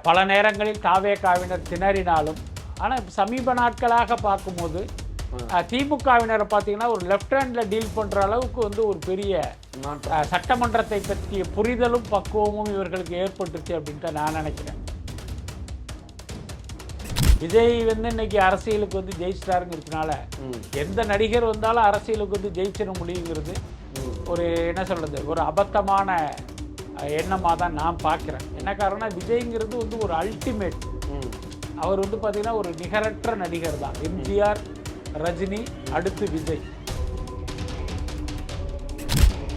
பல நேரங்களில் தாவேகாவினர் திணறினாலும், ஆனால் சமீப நாட்களாக பார்க்கும்போது திமுகவினரை பார்த்தீங்கன்னா ஒரு லெஃப்ட் ஹேண்டில் டீல் பண்ணுற அளவுக்கு வந்து ஒரு பெரிய சட்டமன்றத்தை பற்றிய புரிதலும் பக்குவமும் இவர்களுக்கு ஏற்பட்டுச்சு அப்படின்ட்டு நான் நினைக்கிறேன். விஜய் வந்து இன்னைக்கு அரசியலுக்கு வந்து ஜெயிச்சிட்டாருங்கிறதுனால எந்த நடிகர் வந்தாலும் அரசியலுக்கு வந்து ஜெயிச்சிட முடியுங்கிறது ஒரு என்ன சொல்கிறது, ஒரு அபத்தமான எண்ணமாக தான் நான் பார்க்குறேன். என்ன காரணம், விஜய்ங்கிறது வந்து ஒரு அல்டிமேட். அவர் வந்து பார்த்திங்கன்னா ஒரு நிகரற்ற நடிகர் தான். எம்ஜிஆர், ரஜினி, அடுத்து விஜய்.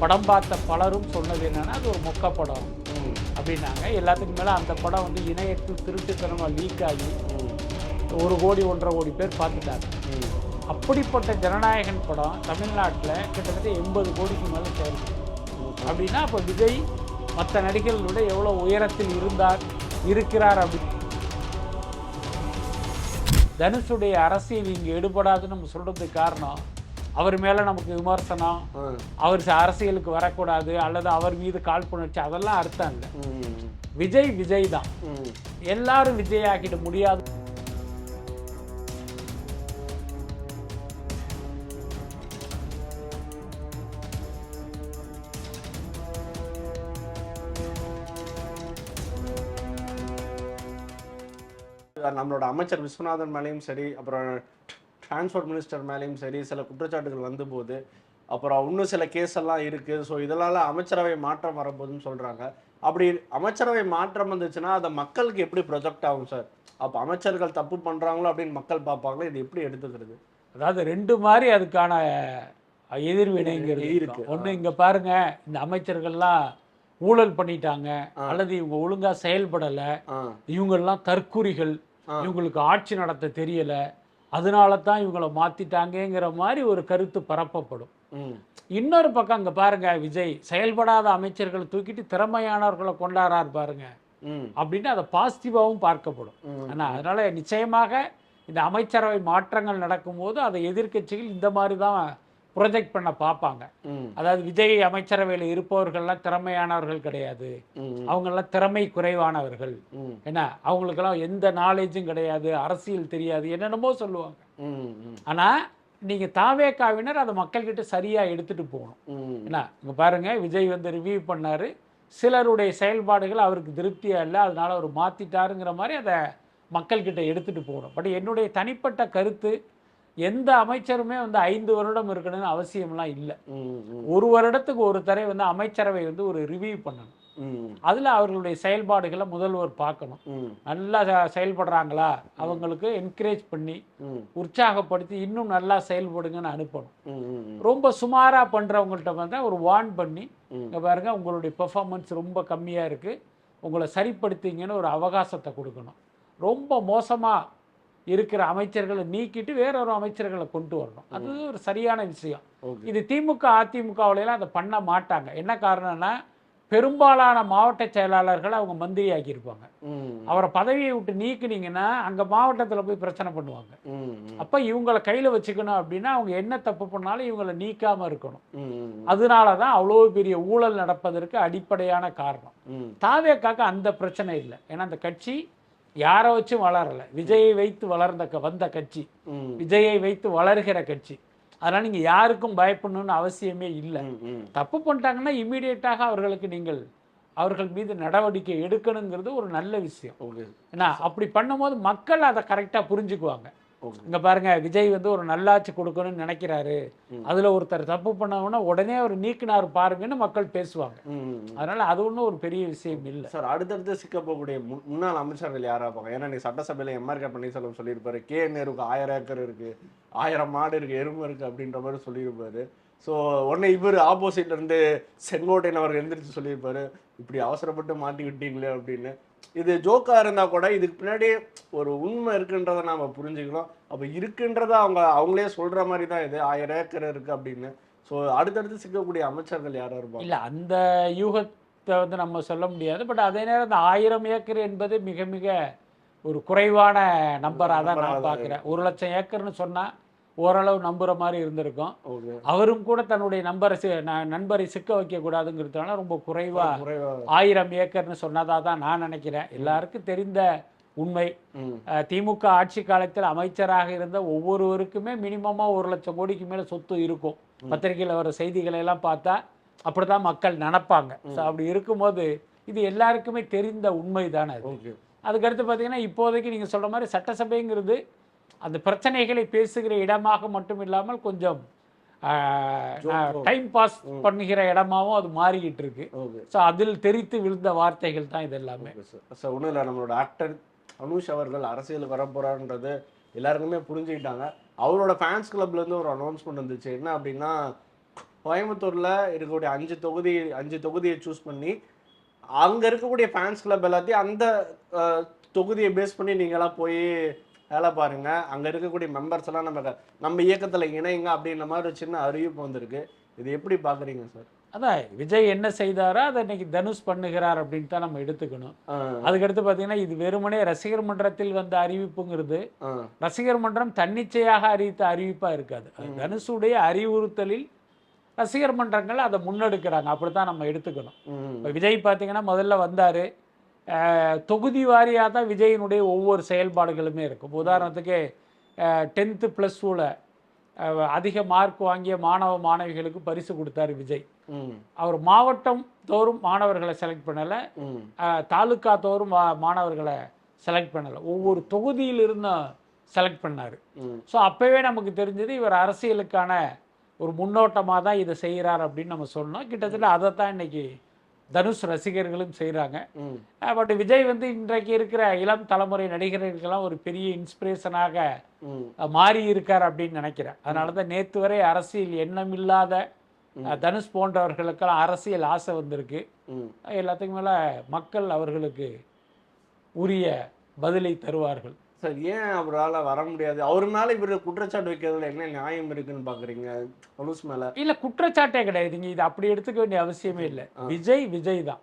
படம் பார்த்த பலரும் சொன்னது என்னென்னா அது ஒரு மொக்க படம் அப்படின்னாங்க. எல்லாத்துக்கும் மேலே அந்த படம் வந்து இணையத்தில் திருட்டுத்தனமாக லீக் ஆகி 1 கோடி 1.5 கோடி பேர் பார்த்துட்டாங்க. அப்படிப்பட்ட ஜனநாயகன் படம் தமிழ்நாட்டில் கிட்டத்தட்ட 80 கோடிக்கு மேலே சேர்ந்து அப்படின்னா அப்போ விஜய் மற்ற நடிகர்களோட எவ்வளோ உயரத்தில் இருக்கிறார் அப்படி. தனுஷுடைய அரசியல் இங்கே எடுபடாதுன்னு நம்ம சொல்கிறதுக்கு காரணம், அவர் மேலே நமக்கு விமர்சனம், அவர் அரசியலுக்கு வரக்கூடாது அல்லது அவர் மீது காழ்ப்புணர்ச்சி, அதெல்லாம் அர்த்தம் இல்லை. விஜய் தான். எல்லாரும் விஜய் ஆக்கிட முடியாது. நம்மளோட அமைச்சர் விஸ்வநாதன் மேலேயும் சரி, அப்புறம் டிரான்ஸ்போர்ட் மினிஸ்டர் மேலேயும் சரி சில குற்றச்சாட்டுகள் வந்தபோது, அப்புறம் இன்னும் சில கேஸ் எல்லாம் இருக்குது. ஸோ இதனால அமைச்சரவை மாற்றம் வரப்போகுதுன்னு சொல்கிறாங்க. அப்படி அமைச்சரவை மாற்றம் வந்துச்சுன்னா அதை மக்களுக்கு எப்படி ப்ரொஜெக்ட் ஆகும் சார்? அப்போ அமைச்சர்கள் தப்பு பண்ணுறாங்களோ அப்படின்னு மக்கள் பார்ப்பாங்களோ, இது எப்படி எடுத்துக்கிறது? அதாவது 2 மாதிரி அதுக்கான எதிர்வினைங்கிறது இருக்கு. ஒன்று, இங்கே பாருங்க, இந்த அமைச்சர்கள்லாம் ஊழல் பண்ணிட்டாங்க அல்லது இவங்க ஒழுங்கா செயல்படலை, இவங்கெல்லாம் தற்குறிகள், இவங்களுக்கு ஆட்சி நடத்த தெரியல, அதனால தான் இவங்களை மாத்திட்டாங்கிற மாதிரி ஒரு கருத்து பரப்பப்படும். இன்னொரு பக்கம் அங்கே பாருங்க, விஜய் செயல்படாத அமைச்சர்களை தூக்கிட்டு திறமையானவர்களை கொண்டாடுறாரு பாருங்க அப்படின்னு அதை பாசிட்டிவாகவும் பார்க்கப்படும். ஆனால் அதனால நிச்சயமாக இந்த அமைச்சரவை மாற்றங்கள் நடக்கும்போது அதை எதிர்க்கட்சிகள் இந்த மாதிரி தான் ப்ரொஜெக்ட் பண்ண பார்ப்பாங்க. அதாவது விஜய் அமைச்சரவையில் இருப்பவர்கள்லாம் திறமையானவர்கள் கிடையாது, அவங்கெல்லாம் திறமை குறைவானவர்கள், என்ன அவங்களுக்கெல்லாம் எந்த நாலேஜும் கிடையாது, அரசியல் தெரியாது, என்னென்னமோ சொல்லுவாங்க. ஆனால் நீங்கள் தாவேகாவினர் அதை மக்கள்கிட்ட சரியாக எடுத்துகிட்டு போகணும். என்ன இங்கே பாருங்கள், விஜய் வந்து ரிவ்யூ பண்ணார், சிலருடைய செயல்பாடுகள் அவருக்கு திருப்தியாக இல்லை, அதனால அவர் மாற்றிட்டாருங்கிற மாதிரி அதை மக்கள்கிட்ட எடுத்துகிட்டு போகணும். பட் என்னுடைய தனிப்பட்ட கருத்து, எந்த அமைச்சருமே வந்து 5 வருடம் இருக்கணும்னு அவசியம்லாம் இல்லை. 1 வருடத்துக்கு ஒரு தடவை வந்து அமைச்சரவை வந்து ஒரு ரிவ்யூ பண்ணணும். அதில் அவர்களுடைய செயல்பாடுகளை முதல்வர் பார்க்கணும். நல்லா செயல்படுறாங்களா அவங்களுக்கு என்கரேஜ் பண்ணி உற்சாகப்படுத்தி இன்னும் நல்லா செயல்படுங்கன்னு அனுப்பணும். ரொம்ப சுமாராக பண்ணுறவங்கள்ட்ட வந்து ஒரு வார்ன் பண்ணி, இங்கே பாருங்க உங்களுடைய பெர்ஃபார்மன்ஸ் ரொம்ப கம்மியாக இருக்குது, உங்களை சரிப்படுத்திங்கன்னு ஒரு அவகாசத்தை கொடுக்கணும். ரொம்ப மோசமாக இருக்கிற அமைச்சர்களை நீக்கிட்டு வேறொரு அமைச்சர்களை கொண்டு வரணும். அது ஒரு சரியான விஷயம். இது திமுக அதிமுகவிலாம் அதை பண்ண மாட்டாங்க. என்ன காரணம்னா, பெரும்பாலான மாவட்ட செயலாளர்களை அவங்க மந்திரி ஆக்கியிருப்பாங்க. அவரை பதவியை விட்டு நீக்கினீங்கன்னா அங்கே மாவட்டத்தில் போய் பிரச்சனை பண்ணுவாங்க. அப்போ இவங்களை கையில் வச்சுக்கணும் அப்படின்னா அவங்க என்ன தப்பு பண்ணாலும் இவங்களை நீக்காமல் இருக்கணும். அதனால தான் அவ்வளோ பெரிய ஊழல் நடப்பதற்கு அடிப்படையான காரணம். தாவேக்காக்கு அந்த பிரச்சனை இல்லை. ஏன்னா அந்த கட்சி யாரை வச்சும் வளரலை, விஜயை வைத்து வந்த கட்சி, விஜயை வைத்து வளர்கிற கட்சி. அதனால் நீங்கள் யாருக்கும் பயப்படணும்னு அவசியமே இல்லை. தப்பு பண்ணிட்டாங்கன்னா இம்மீடியட்டாக அவர்கள் மீது நடவடிக்கை எடுக்கணுங்கிறது ஒரு நல்ல விஷயம். ஏன்னா அப்படி பண்ணும்போது மக்கள் அதை கரெக்டாக புரிஞ்சுக்குவாங்க. இங்கே பாருங்க, விஜய் வந்து ஒரு நல்லாட்சி கொடுக்கணும்னு நினைக்கிறாரு, அதில் ஒருத்தர் தப்பு பண்ணவுன்னா உடனே அவர் நீக்கினார் பாருங்கன்னு மக்கள் பேசுவாங்க. அதனால அது ஒன்றும் ஒரு பெரிய விஷயம் இல்லை சார். அடுத்தடுத்து சிக்க போகக்கூடிய முன்னாள் அமைச்சர்கள் யாராக இருப்பாங்க? ஏன்னா நீ சட்டசபையில் எம்ஆர் பன்னீர்செல்வம் சொல்லியிருப்பாரு, KNருக்கு 1000 ஏக்கர் இருக்கு, 1000 மாடு இருக்கு, எருமை இருக்கு அப்படின்ற மாதிரி சொல்லியிருப்பாரு. ஸோ உடனே இவர் ஆப்போசிட்ல இருந்து செங்கோட்டையன் அவர் எழுந்திரிச்சு சொல்லியிருப்பாரு, இப்படி அவசரப்பட்டு மாட்டி விட்டீங்களே அப்படின்னு. இது ஜோக்கா இருந்தால் கூட இதுக்கு பின்னாடி ஒரு உண்மை இருக்குன்றதை நாம் புரிஞ்சுக்கணும். அப்போ இருக்குன்றதை அவங்களே சொல்கிற மாதிரி தான் இது 1000 ஏக்கர் இருக்குது அப்படின்னு. ஸோ அடுத்தடுத்து சிக்கக்கூடிய அமைச்சர்கள் யாராக இருப்பாங்க? இல்லை, அந்த யூகத்தை வந்து நம்ம சொல்ல முடியாது. பட் அதே நேரம் இந்த 1000 ஏக்கர் என்பது மிக மிக ஒரு குறைவான நம்பராக தான் நான் பார்க்குறேன். 1 லட்சம் ஏக்கர்னு சொன்னால் ஓரளவு நம்புற மாதிரி இருந்திருக்கும். ஓகே. அவரும் கூட தன்னுடைய நண்பரை சிக்க வைக்க கூடாதுங்கிறதுனால ரொம்ப குறைவா குறைவா 1000 ஏக்கர்னு சொன்னதா தான் நான் நினைக்கிறேன். எல்லாருக்கும் தெரிந்த உண்மை. திமுக ஆட்சி காலத்தில் அமைச்சராக இருந்த ஒவ்வொருவருக்குமே மினிமமா 1,00,000 கோடிக்கு மேல சொத்து இருக்கும். பத்திரிகையில் வர செய்திகளை எல்லாம் பார்த்தா அப்படிதான் மக்கள் நினைப்பாங்க. ஸோ அப்படி இருக்கும்போது இது எல்லாருக்குமே தெரிந்த உண்மை தானே அது. ஓகே. அதுக்கடுத்து பார்த்தீங்கன்னா இப்போதைக்கு நீங்கள் சொல்ற மாதிரி சட்டசபைங்கிறது அந்த பிரச்சனைகளை பேசுகிற இடமாக மட்டும் இல்லாமல் கொஞ்சம் டைம் பாஸ் பண்ணுகிற இடமாவும் அது மாறிக்கிட்டு இருக்கு. ஸோ அதில் தெரித்து விழுந்த வார்த்தைகள் தான் இது எல்லாமே. சார் ஒன்றும் இல்லை, நம்மளோட ஆக்டர் அனுஷ் அவர்கள் அரசியலுக்கு வரப்போறான்றது எல்லாருக்குமே புரிஞ்சுக்கிட்டாங்க. அவரோட ஃபேன்ஸ் கிளப்லேருந்து ஒரு அனௌன்ஸ்மெண்ட் வந்துச்சு. என்ன அப்படின்னா, கோயம்புத்தூரில் இருக்கக்கூடிய 5 தொகுதியை சூஸ் பண்ணி அங்கே இருக்கக்கூடிய ஃபேன்ஸ் கிளப் எல்லாத்தையும் அந்த தொகுதியை பேஸ் பண்ணி நீங்களாம் போய் வேலை பாருங்க, அங்கே இருக்கக்கூடிய மெம்பர்ஸ் எல்லாம் நம்ம இயக்கத்தில் இணைங்க அப்படின்ற மாதிரி ஒரு சின்ன அறிவிப்பு வந்திருக்கு. இது எப்படி பார்க்குறீங்க சார்? அதான் விஜய் என்ன செய்தாரோ அதை இன்னைக்கு தனுஷ் பண்ணுகிறார் அப்படின்னு தான் நம்ம எடுத்துக்கணும். அதுக்கடுத்து பார்த்தீங்கன்னா இது வெறுமனே ரசிகர் மன்றத்தில் வந்த அறிவிப்புங்கிறது ரசிகர் மன்றம் தன்னிச்சையாக அறிவித்த அறிவிப்பாக இருக்காது. தனுஷுடைய அறிவுறுத்தலில் ரசிகர் மன்றங்கள் அதை முன்னெடுக்கிறாங்க, அப்படித்தான் நம்ம எடுத்துக்கணும். இப்போ விஜய் பார்த்தீங்கன்னா முதல்ல வந்தார், தொகுதி வாரியாக தான் விஜயினுடைய ஒவ்வொரு செயல்பாடுகளுமே இருக்கும். உதாரணத்துக்கு 10th + 2ல் அதிக மார்க் வாங்கிய மாணவிகளுக்கு பரிசு கொடுத்தாரு விஜய். அவர் மாவட்டம் தோறும் மாணவர்களை செலக்ட் பண்ணலை, தாலுக்கா தோறும் மாணவர்களை செலக்ட் பண்ணலை, ஒவ்வொரு தொகுதியில் இருந்தும் செலக்ட் பண்ணார். ஸோ அப்போவே நமக்கு தெரிஞ்சது இவர் அரசியலுக்கான ஒரு முன்னோட்டமாக தான் இதை செய்கிறார் அப்படின்னு நம்ம சொன்னோம். கிட்டத்தட்ட அதை தான் இன்னைக்கு தனுஷ் ரசிகர்களும் செய்கிறாங்க. பட் விஜய் வந்து இன்றைக்கு இருக்கிற இளம் தலைமுறை நடிகர்களுக்கெல்லாம் ஒரு பெரிய இன்ஸ்பிரேஷனாக மாறி இருக்கார் அப்படின்னு நினைக்கிறேன். அதனால தான் நேற்று வரை அரசியல் எண்ணம் இல்லாத தனுஷ் போன்றவர்களுக்கெல்லாம் அரசியல் ஆசை வந்திருக்கு. எல்லாத்துக்கும் மேலே மக்கள் அவர்களுக்கு உரிய பதிலை தருவார்கள். சார் ஏன் அவரால் வர முடியாது? அவர் மேலே இவர் குற்றச்சாட்டு வைக்கிறதுல என்ன நியாயம் இருக்குன்னு பார்க்குறீங்க தனுஷ் மேலே? இல்லை, குற்றச்சாட்டே கிடையாது. நீங்கள் இது அப்படி எடுத்துக்க வேண்டிய அவசியமே இல்லை. விஜய் தான்,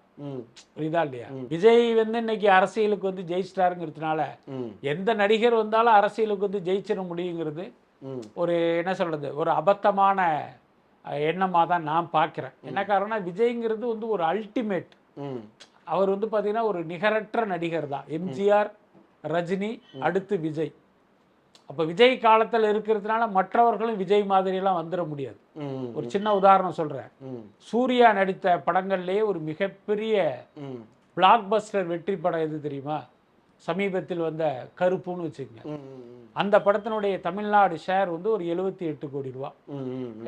புரியுதா இல்லையா? விஜய் வந்து இன்னைக்கு அரசியலுக்கு வந்து ஜெயிச்சிட்டாருங்கிறதுனால எந்த நடிகர் வந்தாலும் அரசியலுக்கு வந்து ஜெயிச்சிட முடியுங்கிறது ஒரு என்ன சொல்றது, ஒரு அபத்தமான எண்ணமாக தான் நான் பார்க்குறேன். என்ன காரணம்னா விஜய்ங்கிறது வந்து ஒரு அல்டிமேட். அவர் வந்து பார்த்தீங்கன்னா ஒரு நிகரற்ற நடிகர் தான். எம்ஜிஆர், ரஜினி, அடுத்து விஜய். அப்போ விஜய் காலத்தில் இருக்கிறதுனால மற்றவர்களும் விஜய் மாதிரியெல்லாம் வந்துட முடியாது. ஒரு சின்ன உதாரணம் சொல்கிறேன். சூர்யா நடித்த படங்கள்லேயே ஒரு மிகப்பெரிய பிளாக் பஸ்டர் வெற்றி படம் எது தெரியுமா? சமீபத்தில் வந்த கருப்புன்னு வச்சுக்கோங்க. அந்த படத்தினுடைய தமிழ்நாடு ஷேர் வந்து ஒரு 78 கோடி ரூபா.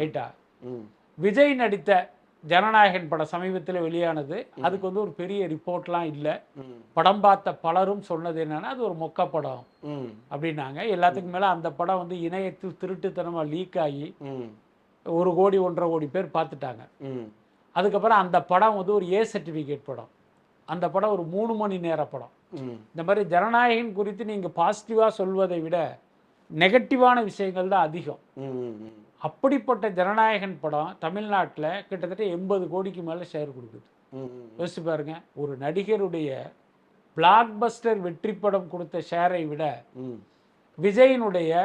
ரைட்டா? விஜய் நடித்த ஜனநாயகன் படம் சமீபத்தில் வெளியானது. அதுக்கு வந்து ஒரு பெரிய ரிப்போர்ட்லாம் இல்லை. படம் பார்த்த பலரும் சொன்னது என்னன்னா அது ஒரு மொக்க படம் அப்படின்னாங்க. எல்லாத்துக்கும் மேலே அந்த படம் வந்து இணையத்தில் திருட்டுத்தனமாக லீக் ஆகி 1 கோடி 1.5 கோடி பேர் பார்த்துட்டாங்க. அதுக்கப்புறம் அந்த படம் வந்து ஒரு ஏ சர்டிஃபிகேட் படம். அந்த படம் ஒரு 3 மணி நேர படம். இந்த மாதிரி ஜனநாயகன் குறித்து நீங்கள் பாசிட்டிவாக சொல்வதை விட நெகட்டிவான விஷயங்கள் தான் அதிகம். அப்படிப்பட்ட ஜனநாயகன் படம் தமிழ்நாட்டில் கிட்டத்தட்ட 80 கோடிக்கு மேலே ஷேர் கொடுக்குது. யோசிச்சு பாருங்க, ஒரு நடிகருடைய பிளாக் பஸ்டர் வெற்றி படம் கொடுத்த ஷேரை விட விஜயினுடைய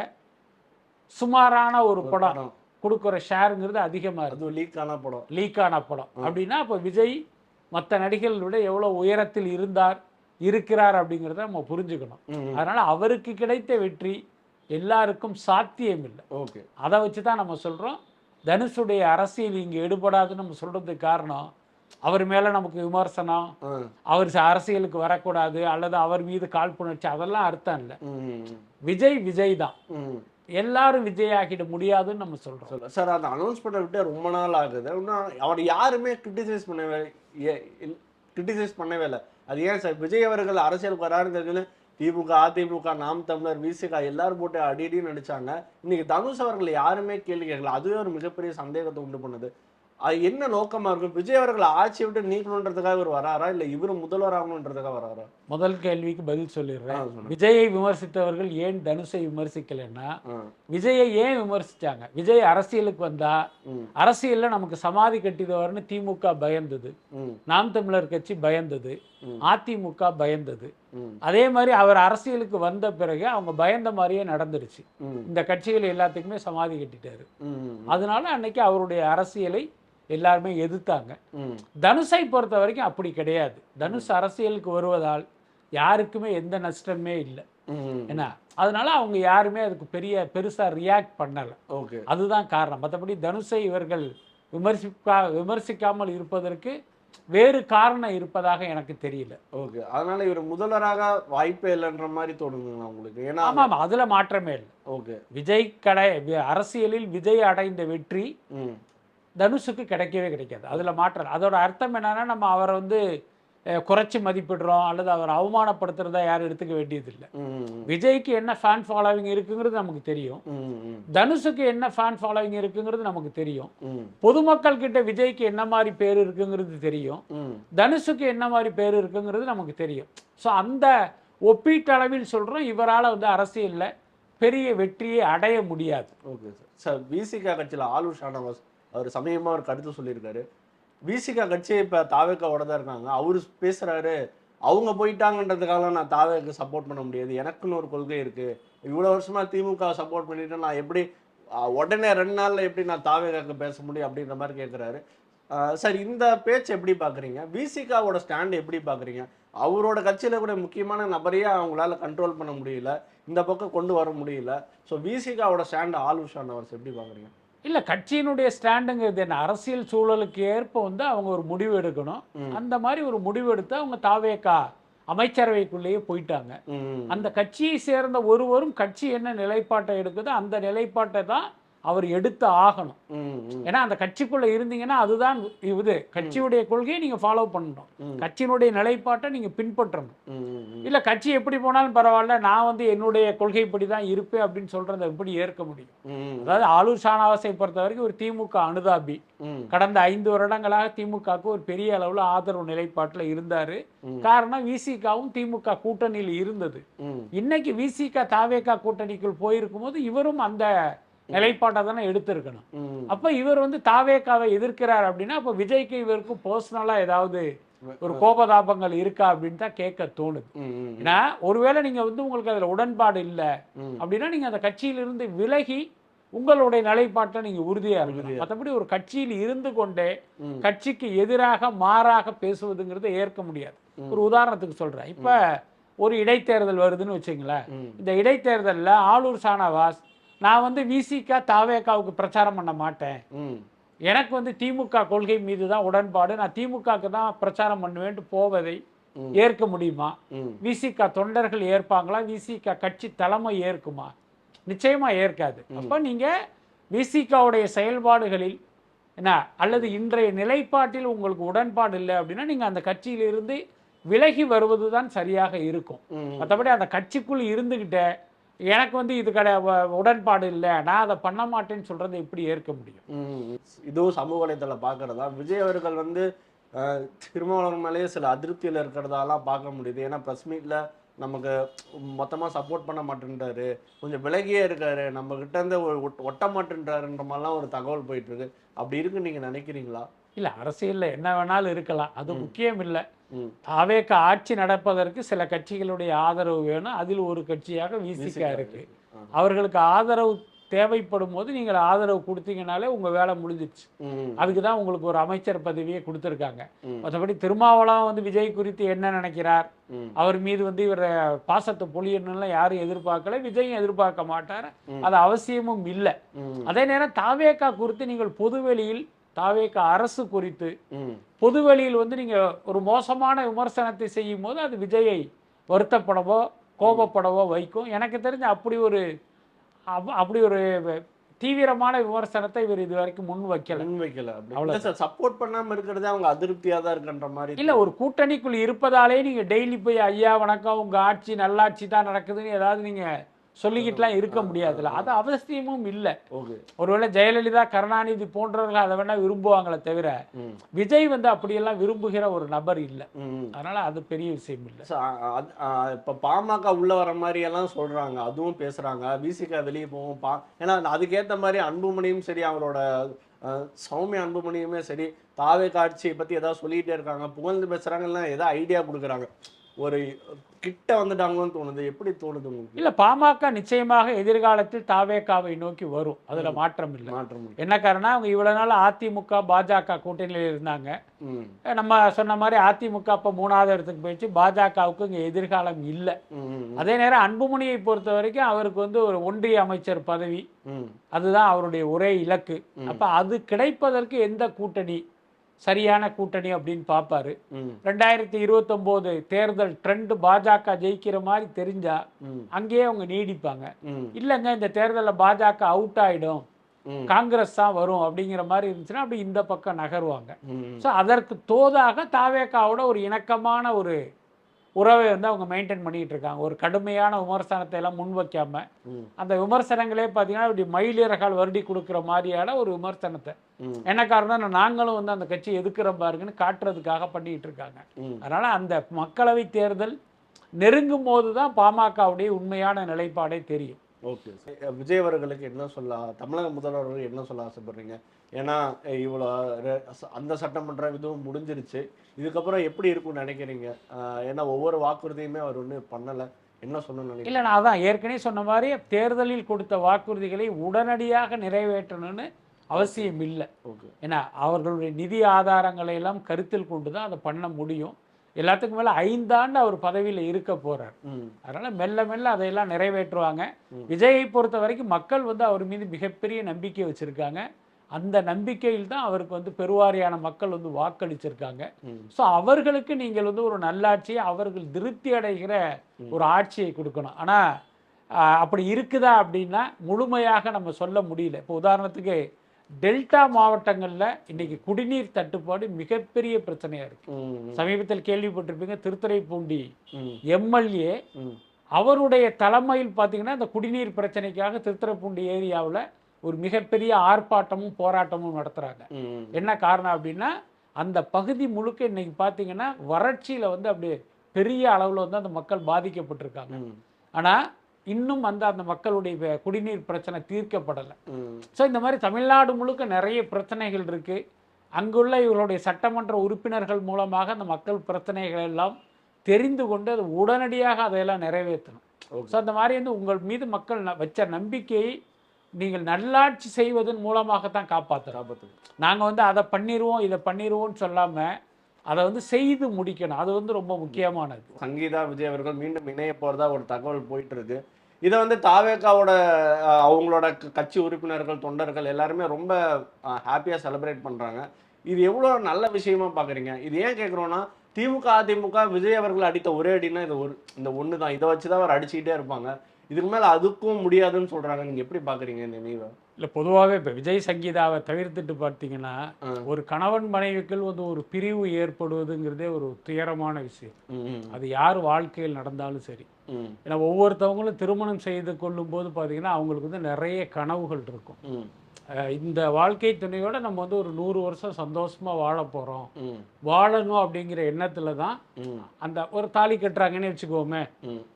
சுமாரான ஒரு படம் கொடுக்குற ஷேருங்கிறது அதிகமாக இருக்குது. லீக்கான படம் அப்படின்னா அப்போ விஜய் மற்ற நடிகர்களை விட எவ்வளோ உயரத்தில் இருக்கிறார் அப்படிங்கிறத நம்ம புரிஞ்சுக்கணும். அதனால அவருக்கு கிடைத்த வெற்றி எல்லாருக்கும் சாத்தியம் இல்லை. ஓகே, அதை வச்சு தான் நம்ம சொல்கிறோம் தனுஷுடைய அரசியல் இங்கே எடுபடாதுன்னு நம்ம சொல்கிறதுக்கு காரணம் அவர் மேலே நமக்கு விமர்சனம், அவர் அரசியலுக்கு வரக்கூடாது அல்லது அவர் மீது காழ்ப்புணர்ச்சி, அதெல்லாம் அர்த்தம் இல்லை. விஜய் தான், எல்லாரும் விஜய் ஆக்கிட முடியாதுன்னு நம்ம சொல்கிறோம். சார் அந்த அனௌன்ஸ்மெண்ட்டை விட்டு ரொம்ப நாள் ஆகுது, இன்னும் அவர் யாருமே கிரிட்டிசைஸ் பண்ணவே இல்லை. அது ஏன் சார்? விஜய் அவர்கள் அரசியலுக்கு வராருன்னு தெரிஞ்சு திமுக, அதிமுக, நாம் தமிழர், விசிகா எல்லாரும் போட்டு அடின்னு நடிச்சாங்க. இன்னைக்கு தனுஷ் அவர்கள் யாருமே கேள்வி கேட்கல. அதுவே ஒரு மிகப்பெரிய சந்தேகத்தை உண்டு பண்ணுது. அது என்ன நோக்கமா இருக்கும்? விஜய் அவர்கள் ஆட்சியை விட்டு நீக்கணுன்றதுக்காக இவர் வராரா, இல்லை இவரு முதல்வர் ஆகணுன்றதுக்காக வராரா? முதல் கேள்விக்கு பதில் சொல்லிடுறேன். விஜயை விமர்சித்தவர்கள் ஏன் தனுஷை விமர்சிக்கலைன்னா, விஜயை ஏன் விமர்சிச்சாங்க? விஜய் அரசியலுக்கு வந்தா அரசியல்ல நமக்கு சமாதி கட்டிடுவார்னு திமுக பயந்தது, நாம் தமிழர் கட்சி பயந்தது, அதிமுக பயந்தது. அதே மாதிரி அவர் அரசியலுக்கு வந்த பிறகு அவங்க பயந்த மாதிரியே நடந்துருச்சு. இந்த கட்சிகள் எல்லாத்துக்குமே சமாதி கட்டிட்டாரு. அதனால அன்னைக்கு அவருடைய அரசியலை எல்லாருமே எதிர்த்தாங்க. தனுஷை பொறுத்த வரைக்கும் அப்படி கிடையாது. தனுஷ் அரசியலுக்கு வருவதால் யாருக்குமே எந்த நஷ்டமே இல்லை. என்ன அதனால அவங்க யாருமே அதுக்கு பெருசா ரியாக்ட் பண்ணல. அதுதான் காரணம். மற்றபடி தனுஷை இவர்கள் விமர்சிக்காமல் இருப்பதற்கு வேறு காரணம் இருப்பதாக எனக்கு தெரியல. ஓகே, அதனால இவர் முதல்வராக வாய்ப்பே இல்லைன்ற மாதிரி தோணுதுங்களா உங்களுக்கு? ஏன்னா ஆமாம், அதுல மாற்றமே இல்லை. ஓகே, அரசியலில் விஜய் அடைந்த வெற்றி தனுஷுக்கு கிடைக்கவே கிடைக்காது. அதுல மாற்றம். அதோட அர்த்தம் என்னன்னா, நம்ம அவரை வந்து குறைச்சி மதிப்பிடுறோம் அல்லது அவர் அவமானப்படுத்துறதா யாரும் எடுத்துக்க வேண்டியதில்லை. விஜய்க்கு என்ன ஃபேன் ஃபாலோவிங் இருக்குங்கிறது நமக்கு தெரியும். தனுஷுக்கு என்ன ஃபேன் ஃபாலோவிங் இருக்குங்கிறது நமக்கு தெரியும். பொதுமக்கள் கிட்ட விஜய்க்கு என்ன மாதிரி பேர் இருக்குங்கிறது தெரியும். தனுஷுக்கு என்ன மாதிரி பேர் இருக்குங்கிறது நமக்கு தெரியும். ஸோ அந்த ஒப்பீட்டளவில் சொல்றோம், இவரால் வந்து அரசியலில் பெரிய வெற்றியை அடைய முடியாது. Okay sir. விசிகா கட்சியில் ஆலூர் ஷானவாஸ் அவர் சமயமாக ஒரு கருத்து சொல்லியிருக்காரு. விசிகா கட்சி இப்போ தாவேக்காவோட தான் இருக்காங்க. அவரு பேசுறாரு, அவங்க போயிட்டாங்கன்றதுக்காக நான் தாவேக்கு சப்போர்ட் பண்ண முடியாது, எனக்குன்னு ஒரு கொள்கை இருக்கு. இவ்வளோ வருஷமா திமுக சப்போர்ட் பண்ணிட்டு நான் எப்படி உடனே 2 நாள்ல எப்படி நான் தாவேக்காக்கு பேச முடியும் அப்படின்ற மாதிரி கேட்குறாரு. சார், இந்த பேச்சு எப்படி பார்க்குறீங்க? விசிகாவோட ஸ்டாண்ட் எப்படி பார்க்குறீங்க? அவரோட கட்சியில் கூட முக்கியமான நபரையே அவங்களால கண்ட்ரோல் பண்ண முடியல, இந்த பக்கம் கொண்டு வர முடியல. ஸோ விசிகாவோட ஸ்டாண்ட் ஆலூர் ஷானவாஸ் எப்படி பார்க்குறீங்க? இல்லை, கட்சியினுடைய ஸ்டாண்டுங்கிறது என்ன? அரசியல் சூழலுக்கு ஏற்ப வந்து அவங்க ஒரு முடிவு எடுக்கணும். அந்த மாதிரி ஒரு முடிவு எடுத்து அவங்க தாவேக்கா அமைச்சரவைக்குள்ளேயே போயிட்டாங்க. அந்த கட்சியை சேர்ந்த ஒருவரும் கட்சி என்ன நிலைப்பாட்டை எடுக்குதோ அந்த நிலைப்பாட்டை தான் அவர் எடுத்து ஆகணும். ஏன்னா அந்த கட்சிக்குள்ள இருந்தீங்கன்னா அதுதான் இது கட்சியுடைய கொள்கையை நீங்க ஃபாலோ பண்ணணும், கட்சியினுடைய நிலைப்பாட்டை நீங்க பின்பற்றணும். இல்ல கட்சி எப்படி போனாலும் பரவாயில்ல, நான் வந்து என்னுடைய கொள்கைப்படி தான் இருப்பேன் அப்படின்னு சொல்றதை எப்படி ஏற்க முடியும்? அதாவது ஆலூர் ஷானவாஸை பொறுத்த வரைக்கும் ஒரு திமுக அனுதாபி. கடந்த 5 வருடங்களாக திமுகவுக்கு ஒரு பெரிய அளவுல ஆதரவு நிலைப்பாட்டில் இருந்தாரு. காரணம், விசிகாவும் திமுக கூட்டணியில் இருந்தது. இன்னைக்கு விசிக தாவேகா கூட்டணிக்குள் போயிருக்கும் போது இவரும் அந்த நிலைப்பாட்டை தானே எடுத்திருக்கணும். அப்ப இவர் வந்து தாவேக்காவை எதிர்க்கிறார் அப்படின்னா அப்ப விஜய்க்கு இவருக்கும் பர்சனலா ஏதாவது ஒரு கோபதாபங்கள் இருக்கா அப்படின்னு தான் கேட்க தோணுது. ஏன்னா ஒருவேளை நீங்க வந்து உங்களுக்கு அதுல உடன்பாடு இல்லை அப்படின்னா நீங்க அந்த கட்சியிலிருந்து விலகி உங்களுடைய நிலைப்பாட்டை நீங்க உறுதியா இருக்கணும். மற்றபடி ஒரு கட்சியில் இருந்து கொண்டே கட்சிக்கு எதிராக மாறாக பேசுவதுங்கிறத ஏற்க முடியாது. ஒரு உதாரணத்துக்கு சொல்றேன், இப்ப ஒரு இடைத்தேர்தல் வருதுன்னு வச்சுங்களேன். இந்த இடைத்தேர்தலில் ஆலூர் ஷானவாஸ் நான் வந்து விசிகா தாவேக்காவுக்கு பிரச்சாரம் பண்ண மாட்டேன், எனக்கு வந்து திமுக கொள்கை மீது தான் உடன்பாடு, நான் திமுகவுக்கு தான் பிரச்சாரம் பண்ணுவேன்ட்டு போவதை ஏற்க முடியுமா? விசிகா தொண்டர்கள் ஏற்பாங்களா? விசிகா கட்சி தலைமை ஏற்குமா? நிச்சயமா ஏற்காது. அப்ப நீங்க விசிகாவுடைய செயல்பாடுகளில் என்ன அல்லது இன்றைய நிலைப்பாட்டில் உங்களுக்கு உடன்பாடு இல்லை அப்படின்னா நீங்க அந்த கட்சியிலிருந்து விலகி வருவதுதான் சரியாக இருக்கும். மற்றபடி அந்த கட்சிக்குள் இருந்துகிட்ட எனக்கு வந்து இது உடன்பாடு இல்லை, நான் அதை பண்ண மாட்டேன்னு சொல்றதை எப்படி ஏற்க முடியும்? இதுவும் சமூக வலைதளம் பார்க்கறதா விஜய் அவர்கள் வந்து திருமாவளவன் மேலேயே சில அதிருப்தியில் இருக்கிறதாலாம் பார்க்க முடியுது. ஏன்னா ப்ரெஸ் மீட்ல நமக்கு மொத்தமாக சப்போர்ட் பண்ண மாட்டேன்றாரு, கொஞ்சம் விலகியே இருக்காரு, நம்ம கிட்ட இருந்து ஒட்ட மாட்டேன்றாருன்ற மாதிரிலாம் ஒரு தகவல் போயிட்டு இருக்கு. அப்படி இருக்குன்னு நீங்க நினைக்கிறீங்களா? இல்லை, அரசியலில் என்ன வேணாலும் இருக்கலாம், அது முக்கியம் இல்லை. தாவேக ஆட்சி நடப்பதற்கு சில கட்சிகளுடைய ஆதரவு வேணும். அதில் ஒரு கட்சியாக விசிகா இருக்கு. அவர்களுக்கு ஆதரவு தேவைப்படும் போது நீங்கள் ஆதரவு கொடுத்தீங்கனாலே உங்க வேலை முடிஞ்சிடுச்சு. அதுக்கு தான் உங்களுக்கு ஒரு அமைச்சர் பதவியை கொடுத்துருக்காங்க. மற்றபடி திருமாவளவன் வந்து விஜய் குறித்து என்ன நினைக்கிறார், அவர் மீது வந்து இவர் பாசத்தை பொழியணும்லாம் யாரும் எதிர்பார்க்கல, விஜயும் எதிர்பார்க்க மாட்டார், அது அவசியமும் இல்லை. அதே நேரம் தாவேகா குறித்து நீங்கள் பொதுவெளியில் தாவேகா அரசு குறித்து பொதுவெளியில் வந்து நீங்க ஒரு மோசமான விமர்சனத்தை செய்யும் போது அது விஜயை வருத்தப்படவோ கோபப்படவோ வைக்கும். எனக்கு தெரிஞ்ச அப்படி ஒரு தீவிரமான விமர்சனத்தை இவர் இது வரைக்கும் முன் வைக்கல. சப்போர்ட் பண்ணாம இருக்கிறதே அவங்க அதிருப்தியா தான் இருக்கின்ற மாதிரி இல்ல. ஒரு கூட்டணிக்குள் இருப்பதாலே நீங்க டெய்லி போய் ஐயா வணக்கம் உங்க ஆட்சி நல்லாட்சி தான் நடக்குதுன்னு ஏதாவது நீங்க சொல்லிக்கிட்டுலாம் இருக்க முடியாதுல்ல, அது அவசியமும் இல்லை. ஒருவேளை ஜெயலலிதா கருணாநிதி போன்றவர்கள் அதை வேணா விரும்புவாங்களே தவிர விஜய் வந்து அப்படியெல்லாம் விரும்புகிற ஒரு நபர் இல்லை. அதனால அது பெரிய விஷயம் இல்லை. இப்ப பாமக உள்ள வர மாதிரி எல்லாம் சொல்றாங்க, அதுவும் பேசுறாங்க, விசிகா வெளியே போவோம். ஏன்னா அதுக்கேற்ற மாதிரி அன்புமணியும் சரி, அவரோட சௌமியா அன்புமணியுமே சரி, தாவே காட்சியை பத்தி ஏதாவது சொல்லிட்டே இருக்காங்க, புகழ்ந்து பேசுறாங்க, எல்லாம் ஏதாவது ஐடியா கொடுக்குறாங்க. ஒரு கிட்ட வந்துட்டாங்கன்னு தோணுது. எப்படி தோணுது உங்களுக்கு? இல்ல பாமக நிச்சயமாக எதிர்காலத்தில் தாவேகாவை நோக்கி வரும். அதுல மாற்றம் இல்லை. மாற்றம். என்ன காரணம், அவங்க இவ்வளவு நாள் அதிமுக பாஜக கூட்டணியில் இருந்தாங்க. ம். நம்ம சொன்ன மாதிரி அதிமுக அப்ப 3வது இடத்துக்கு போயிடுச்சு. பாஜகவுக்கு இங்க எதிர்காலம் இல்லை. அதே நேரம் அன்புமணியை பொறுத்த வரைக்கும் அவருக்கு வந்து ஒரு ஒன்றிய அமைச்சர் பதவி, அதுதான் அவருடைய ஒரே இலக்கு. அப்ப அது கிடைப்பதற்கு எந்த கூட்டணி சரியான கூட்டணி அப்படின்னு பார்ப்பாரு. 2029 தேர்தல் ட்ரெண்ட் பாஜக ஜெயிக்கிற மாதிரி தெரிஞ்சா அங்கேயே அவங்க நீடிப்பாங்க. இல்லைங்க இந்த தேர்தலில் பாஜக அவுட் ஆயிடும், காங்கிரஸ் தான் வரும் அப்படிங்கிற மாதிரி இருந்துச்சுன்னா அப்படி இந்த பக்கம் நகருவாங்க. ஸோ அதற்கு தோதாக தாவேகாவோட ஒரு இணக்கமான ஒரு உறவை வந்து அவங்க மெயின்டைன் பண்ணிட்டு இருக்காங்க. ஒரு கடுமையான விமர்சனத்தை எல்லாம் முன்வைக்காம அந்த விமர்சனங்களே பார்த்தீங்கன்னா இப்படி மயிலிறகால் வருடி கொடுக்குற மாதிரியான ஒரு விமர்சனத்தை, என்ன காரணம் நாங்களும் வந்து அந்த கட்சி எதுக்குறோம் பாருங்கன்னு காட்டுறதுக்காக பண்ணிட்டு இருக்காங்க. அதனால அந்த மக்களவை தேர்தல் நெருங்கும் போது தான் பாமகவுடைய உண்மையான நிலைப்பாடே தெரியும். ஓகே. விஜய் அவர்களுக்கு என்ன சொல்ல, தமிழக முதல்வர்கள் என்ன சொல்ல ஆசைப்படுறீங்க? ஏன்னா இவ்வளோ அந்த சட்டமன்ற இதுவும் முடிஞ்சிருச்சு. இதுக்கப்புறம் எப்படி இருக்கும்னு நினைக்கிறீங்க? ஏன்னா ஒவ்வொரு வாக்குறுதியுமே அவர் ஒன்றும் பண்ணலை. என்ன சொல்லணும்னு நினைக்கிறீங்க? இல்லை, நான் அதான் ஏற்கனவே சொன்ன மாதிரி தேர்தலில் கொடுத்த வாக்குறுதிகளை உடனடியாக நிறைவேற்றணும்னு அவசியம் இல்லை. ஏன்னா அவர்களுடைய நிதி ஆதாரங்களை எல்லாம் கருத்தில் கொண்டு தான் அதை பண்ண முடியும். எல்லாத்துக்கும் மேலே 5 ஆண்டு அவர் பதவியில் இருக்க போறார். அதனால மெல்ல மெல்ல அதையெல்லாம் நிறைவேற்றுவாங்க. விஜயை பொறுத்த வரைக்கும் மக்கள் வந்து அவர் மீது மிகப்பெரிய நம்பிக்கை வச்சிருக்காங்க. அந்த நம்பிக்கையில் தான் அவருக்கு வந்து பெருவாரியான மக்கள் வந்து வாக்களிச்சிருக்காங்க. ஸோ அவர்களுக்கு நீங்கள் வந்து ஒரு நல்லாட்சியை, அவர்கள் திருப்தி அடைகிற ஒரு ஆட்சியை கொடுக்கணும். ஆனால் அப்படி இருக்குதா அப்படின்னா முழுமையாக நம்ம சொல்ல முடியல. இப்போ உதாரணத்துக்கு டெல்டா மாவட்டங்களில் இன்னைக்கு குடிநீர் தட்டுப்பாடு மிகப்பெரிய பிரச்சனையா இருக்கு. சமீபத்தில் கேள்விப்பட்டிருப்பீங்க, திருத்துறைப்பூண்டி எம்எல்ஏ அவருடைய தலைமையில் பார்த்தீங்கன்னா இந்த குடிநீர் பிரச்சனைக்காக திருத்துறைப்பூண்டி ஏரியாவில் ஒரு மிகப்பெரிய ஆர்ப்பாட்டமும் போராட்டமும் நடத்துறாங்க. என்ன காரணம் அப்படின்னா அந்த பகுதி முழுக்க இன்னைக்கு பார்த்தீங்கன்னா வறட்சியில் வந்து அப்படியே பெரிய அளவில் வந்து அந்த மக்கள் பாதிக்கப்பட்டிருக்காங்க. ஆனால் இன்னும் வந்து அந்த மக்களுடைய குடிநீர் பிரச்சனை தீர்க்கப்படலை. ஸோ இந்த மாதிரி தமிழ்நாடு முழுக்க நிறைய பிரச்சனைகள் இருக்குது. அங்குள்ள இவர்களுடைய சட்டமன்ற உறுப்பினர்கள் மூலமாக அந்த மக்கள் பிரச்சனைகள் எல்லாம் தெரிந்து கொண்டு அது உடனடியாக அதையெல்லாம் நிறைவேற்றணும். ஸோ அந்த மாதிரி வந்து உங்கள் மீது மக்கள் வச்ச நம்பிக்கையை நீங்கள் நல்லாட்சி செய்வதன் மூலமாகத்தான் காப்பாற்றணும். நாங்கள் வந்து அதை பண்ணிடுவோம் இதை பண்ணிடுவோம்னு சொல்லாமல் அதை வந்து செய்து முடிக்கணும். அது வந்து ரொம்ப முக்கியமானது. சங்கீதா விஜய் அவர்கள் மீண்டும் இணைய போகிறதா ஒரு தகவல் போயிட்டு இருக்கு. இதை வந்து தாவேகாவோட அவங்களோட கட்சி உறுப்பினர்கள், தொண்டர்கள் எல்லாருமே ரொம்ப ஹாப்பியாக செலிப்ரேட் பண்ணுறாங்க. இது எவ்வளோ நல்ல விஷயமா பார்க்குறீங்க? இது ஏன் கேட்குறோன்னா, திமுக அதிமுக விஜய் அவர்கள் அடித்த ஒரே அடினா இது இந்த ஒன்று தான். இதை வச்சு தான் அவர் அடிச்சுக்கிட்டே இருப்பாங்க. இதுக்கு மேலே அதுக்கும் முடியாதுன்னு சொல்கிறாங்க. நீங்கள் எப்படி பார்க்குறீங்க இந்த நினைவை? இல்லை, பொதுவாகவே இப்போ விஜய் சங்கீதாவை தவிர்த்துட்டு பார்த்தீங்கன்னா ஒரு கணவன் மனைவிக்குள் வந்து ஒரு பிரிவு ஏற்படுவதுங்கிறதே ஒரு துயரமான விஷயம். அது யார் வாழ்க்கையில் நடந்தாலும் சரி. ஏன்னா ஒவ்வொருத்தவங்களும் திருமணம் செய்து கொள்ளும் போது பார்த்தீங்கன்னா அவங்களுக்கு வந்து நிறைய கனவுகள் இருக்கும். இந்த வாழ்க்கை துணையோட நம்ம வந்து ஒரு 100 வருஷம் சந்தோஷமா வாழ போறோம், வாழணும் அப்படிங்கிற எண்ணத்துல தான் அந்த ஒரு தாலி கட்டுறாங்கன்னு வச்சுக்கோமே.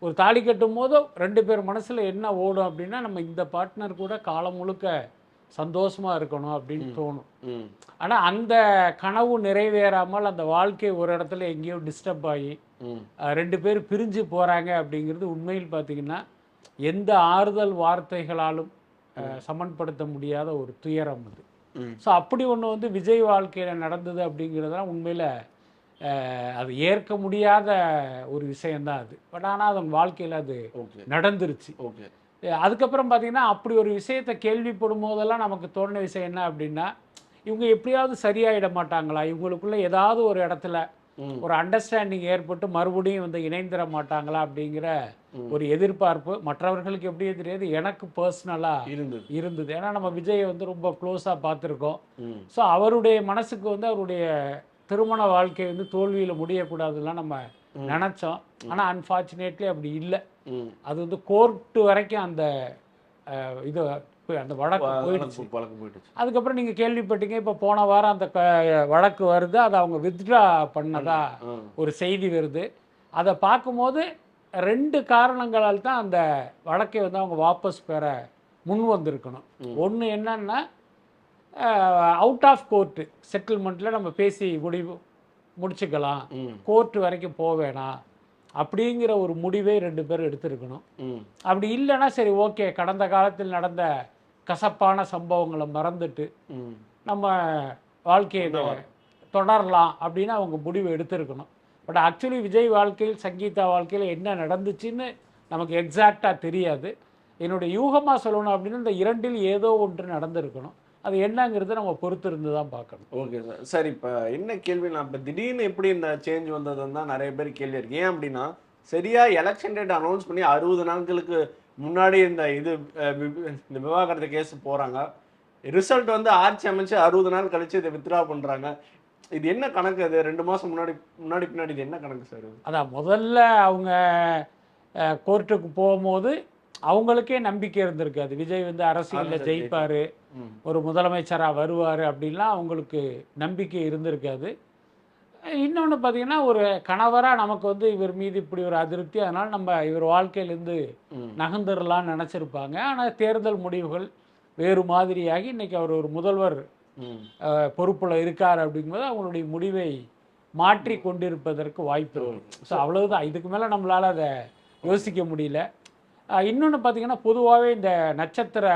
ஒரு தாலி கட்டும் போது 2 பேர் மனசுல என்ன ஓடும் அப்படின்னா நம்ம இந்த பார்ட்னர் கூட காலம் முழுக்க சந்தோஷமா இருக்கணும் அப்படின்னு தோணும். ஆனா அந்த கனவு நிறைவேறாமல் அந்த வாழ்க்கை ஒரு இடத்துல எங்கேயோ டிஸ்டர்ப் ஆகி 2 பேர் பிரிஞ்சு போறாங்க அப்படிங்கிறது உண்மையில் பார்த்தீங்கன்னா எந்த ஆறுதல் வார்த்தைகளாலும் சமன்படுத்த முடியாத ஒரு துயரம் அது. ஸோ அப்படி ஒன்று வந்து விஜய் வாழ்க்கையில் நடந்தது அப்படிங்கிறதுலாம் உண்மையில் அது ஏற்க முடியாத ஒரு விஷயந்தான் அது. பட் ஆனால் அது வாழ்க்கையில் அது நடந்துருச்சு. அதுக்கப்புறம் பார்த்தீங்கன்னா அப்படி ஒரு விஷயத்தை கேள்விப்படும் போதெல்லாம் நமக்கு தோணுன விஷயம் என்ன அப்படின்னா, இவங்க எப்படியாவது சரியாயிட மாட்டாங்களா, இவங்களுக்குள்ள ஏதாவது ஒரு இடத்துல ஒரு அண்டர்ஸ்டாண்டிங் ஏற்பட்டு மறுபடியும் வந்து இணைந்திர மாட்டாங்களா அப்படிங்கிற ஒரு எதிர்பார்ப்பு மற்றவர்களுக்கு எப்படியே தெரியாது, எனக்கு பர்சனலாக இருந்தது. ஏன்னா நம்ம விஜயை வந்து ரொம்ப க்ளோஸாக பார்த்துருக்கோம். ஸோ அவருடைய மனசுக்கு வந்து அவருடைய திருமண வாழ்க்கை வந்து தோல்வியில் முடியக்கூடாதுலாம் நம்ம நினச்சோம். ஆனால் அன்ஃபார்ச்சுனேட்லி அப்படி இல்லை. அது வந்து கோர்ட்டு வரைக்கும் அந்த இது அந்த வழக்கு போயிடுச்சு. அதுக்கப்புறம் நீங்கள் கேள்விப்பட்டீங்க, இப்போ போன வாரம் அந்த வழக்கு வருது, அதை அவங்க வித்ட்ரா பண்ணதா ஒரு செய்தி வருது. அதை பார்க்கும்போது 2 காரணங்களால் தான் அந்த வழக்கை வந்து அவங்க வாபஸ் பெற முன் வந்திருக்கணும். ஒன்று என்னன்னா, அவுட் ஆஃப் கோர்ட்டு செட்டில்மெண்ட்டில் நம்ம பேசி முடிச்சுக்கலாம், கோர்ட்டு வரைக்கும் போக வேணாம் அப்படிங்கிற ஒரு முடிவை 2 பேரும் எடுத்திருக்கணும். ம். அப்படி இல்லைன்னா சரி ஓகே, கடந்த காலத்தில் நடந்த கசப்பான சம்பவங்களை மறந்துட்டு ம். நம்ம வாழ்க்கையை தொடரலாம் அப்படின்னு அவங்க முடிவு எடுத்திருக்கணும். பட் ஆக்சுவலி விஜய் வாழ்க்கையில், சங்கீதா வாழ்க்கையில் என்ன நடந்துச்சுன்னு நமக்கு எக்ஸாக்டாக தெரியாது. என்னுடைய யூகமாக சொல்லணும் அப்படின்னா இந்த 2ல் ஏதோ ஒன்று நடந்திருக்கணும். அது என்னங்கிறது நம்ம பொறுத்து இருந்து தான் பார்க்கணும். Okay sir. சார் இப்போ என்ன கேள்வினா, இப்போ திடீர்னு எப்படி இந்த சேஞ்ச் வந்ததுன்னு தான் நிறைய பேர் கேள்வி இருக்கு. ஏன் அப்படின்னா, சரியா எலெக்ஷன் டேட் அனௌன்ஸ் பண்ணி 60 நாட்களுக்கு முன்னாடி இந்த இந்த விவாகரத்து கேஸ் போறாங்க. ரிசல்ட் வந்து ஆட்சி அமைச்சு 60 நாள் கழிச்சு இதை வித்ட்ரா பண்றாங்க. இது என்ன கணக்கு? அது 2 மாசம் முன்னாடி பின்னாடி இது என்ன கணக்கு சார்? அதான் முதல்ல அவங்க கோர்ட்டுக்கு போகும்போது அவங்களுக்கே நம்பிக்கை இருந்திருக்காது. விஜய் வந்து அரசியலில் ஜெயிப்பார், ஒரு முதலமைச்சராக வருவார் அப்படின்லாம் அவங்களுக்கு நம்பிக்கை இருந்திருக்காது. இன்னொன்று பார்த்தீங்கன்னா, ஒரு கணவராக நமக்கு வந்து இவர் மீது இப்படி ஒரு அதிருப்தி, அதனால் நம்ம இவர் வாழ்க்கையிலேருந்து நகர்ந்துடலான்னு நினச்சிருப்பாங்க. ஆனால் தேர்தல் முடிவுகள் வேறு மாதிரியாகி இன்றைக்கி அவர் ஒரு முதல்வர் பொறுப்பில் இருக்கார் அப்படிங்கும்போது அவங்களுடைய முடிவை மாற்றி கொண்டிருப்பதற்கு வாய்ப்பு இருக்கு. ஸோ அவ்வளவுதான், இதுக்கு மேலே நம்மளால் அதை யோசிக்க முடியல. இன்னொன்று பார்த்தீங்கன்னா, பொதுவாகவே இந்த நட்சத்திர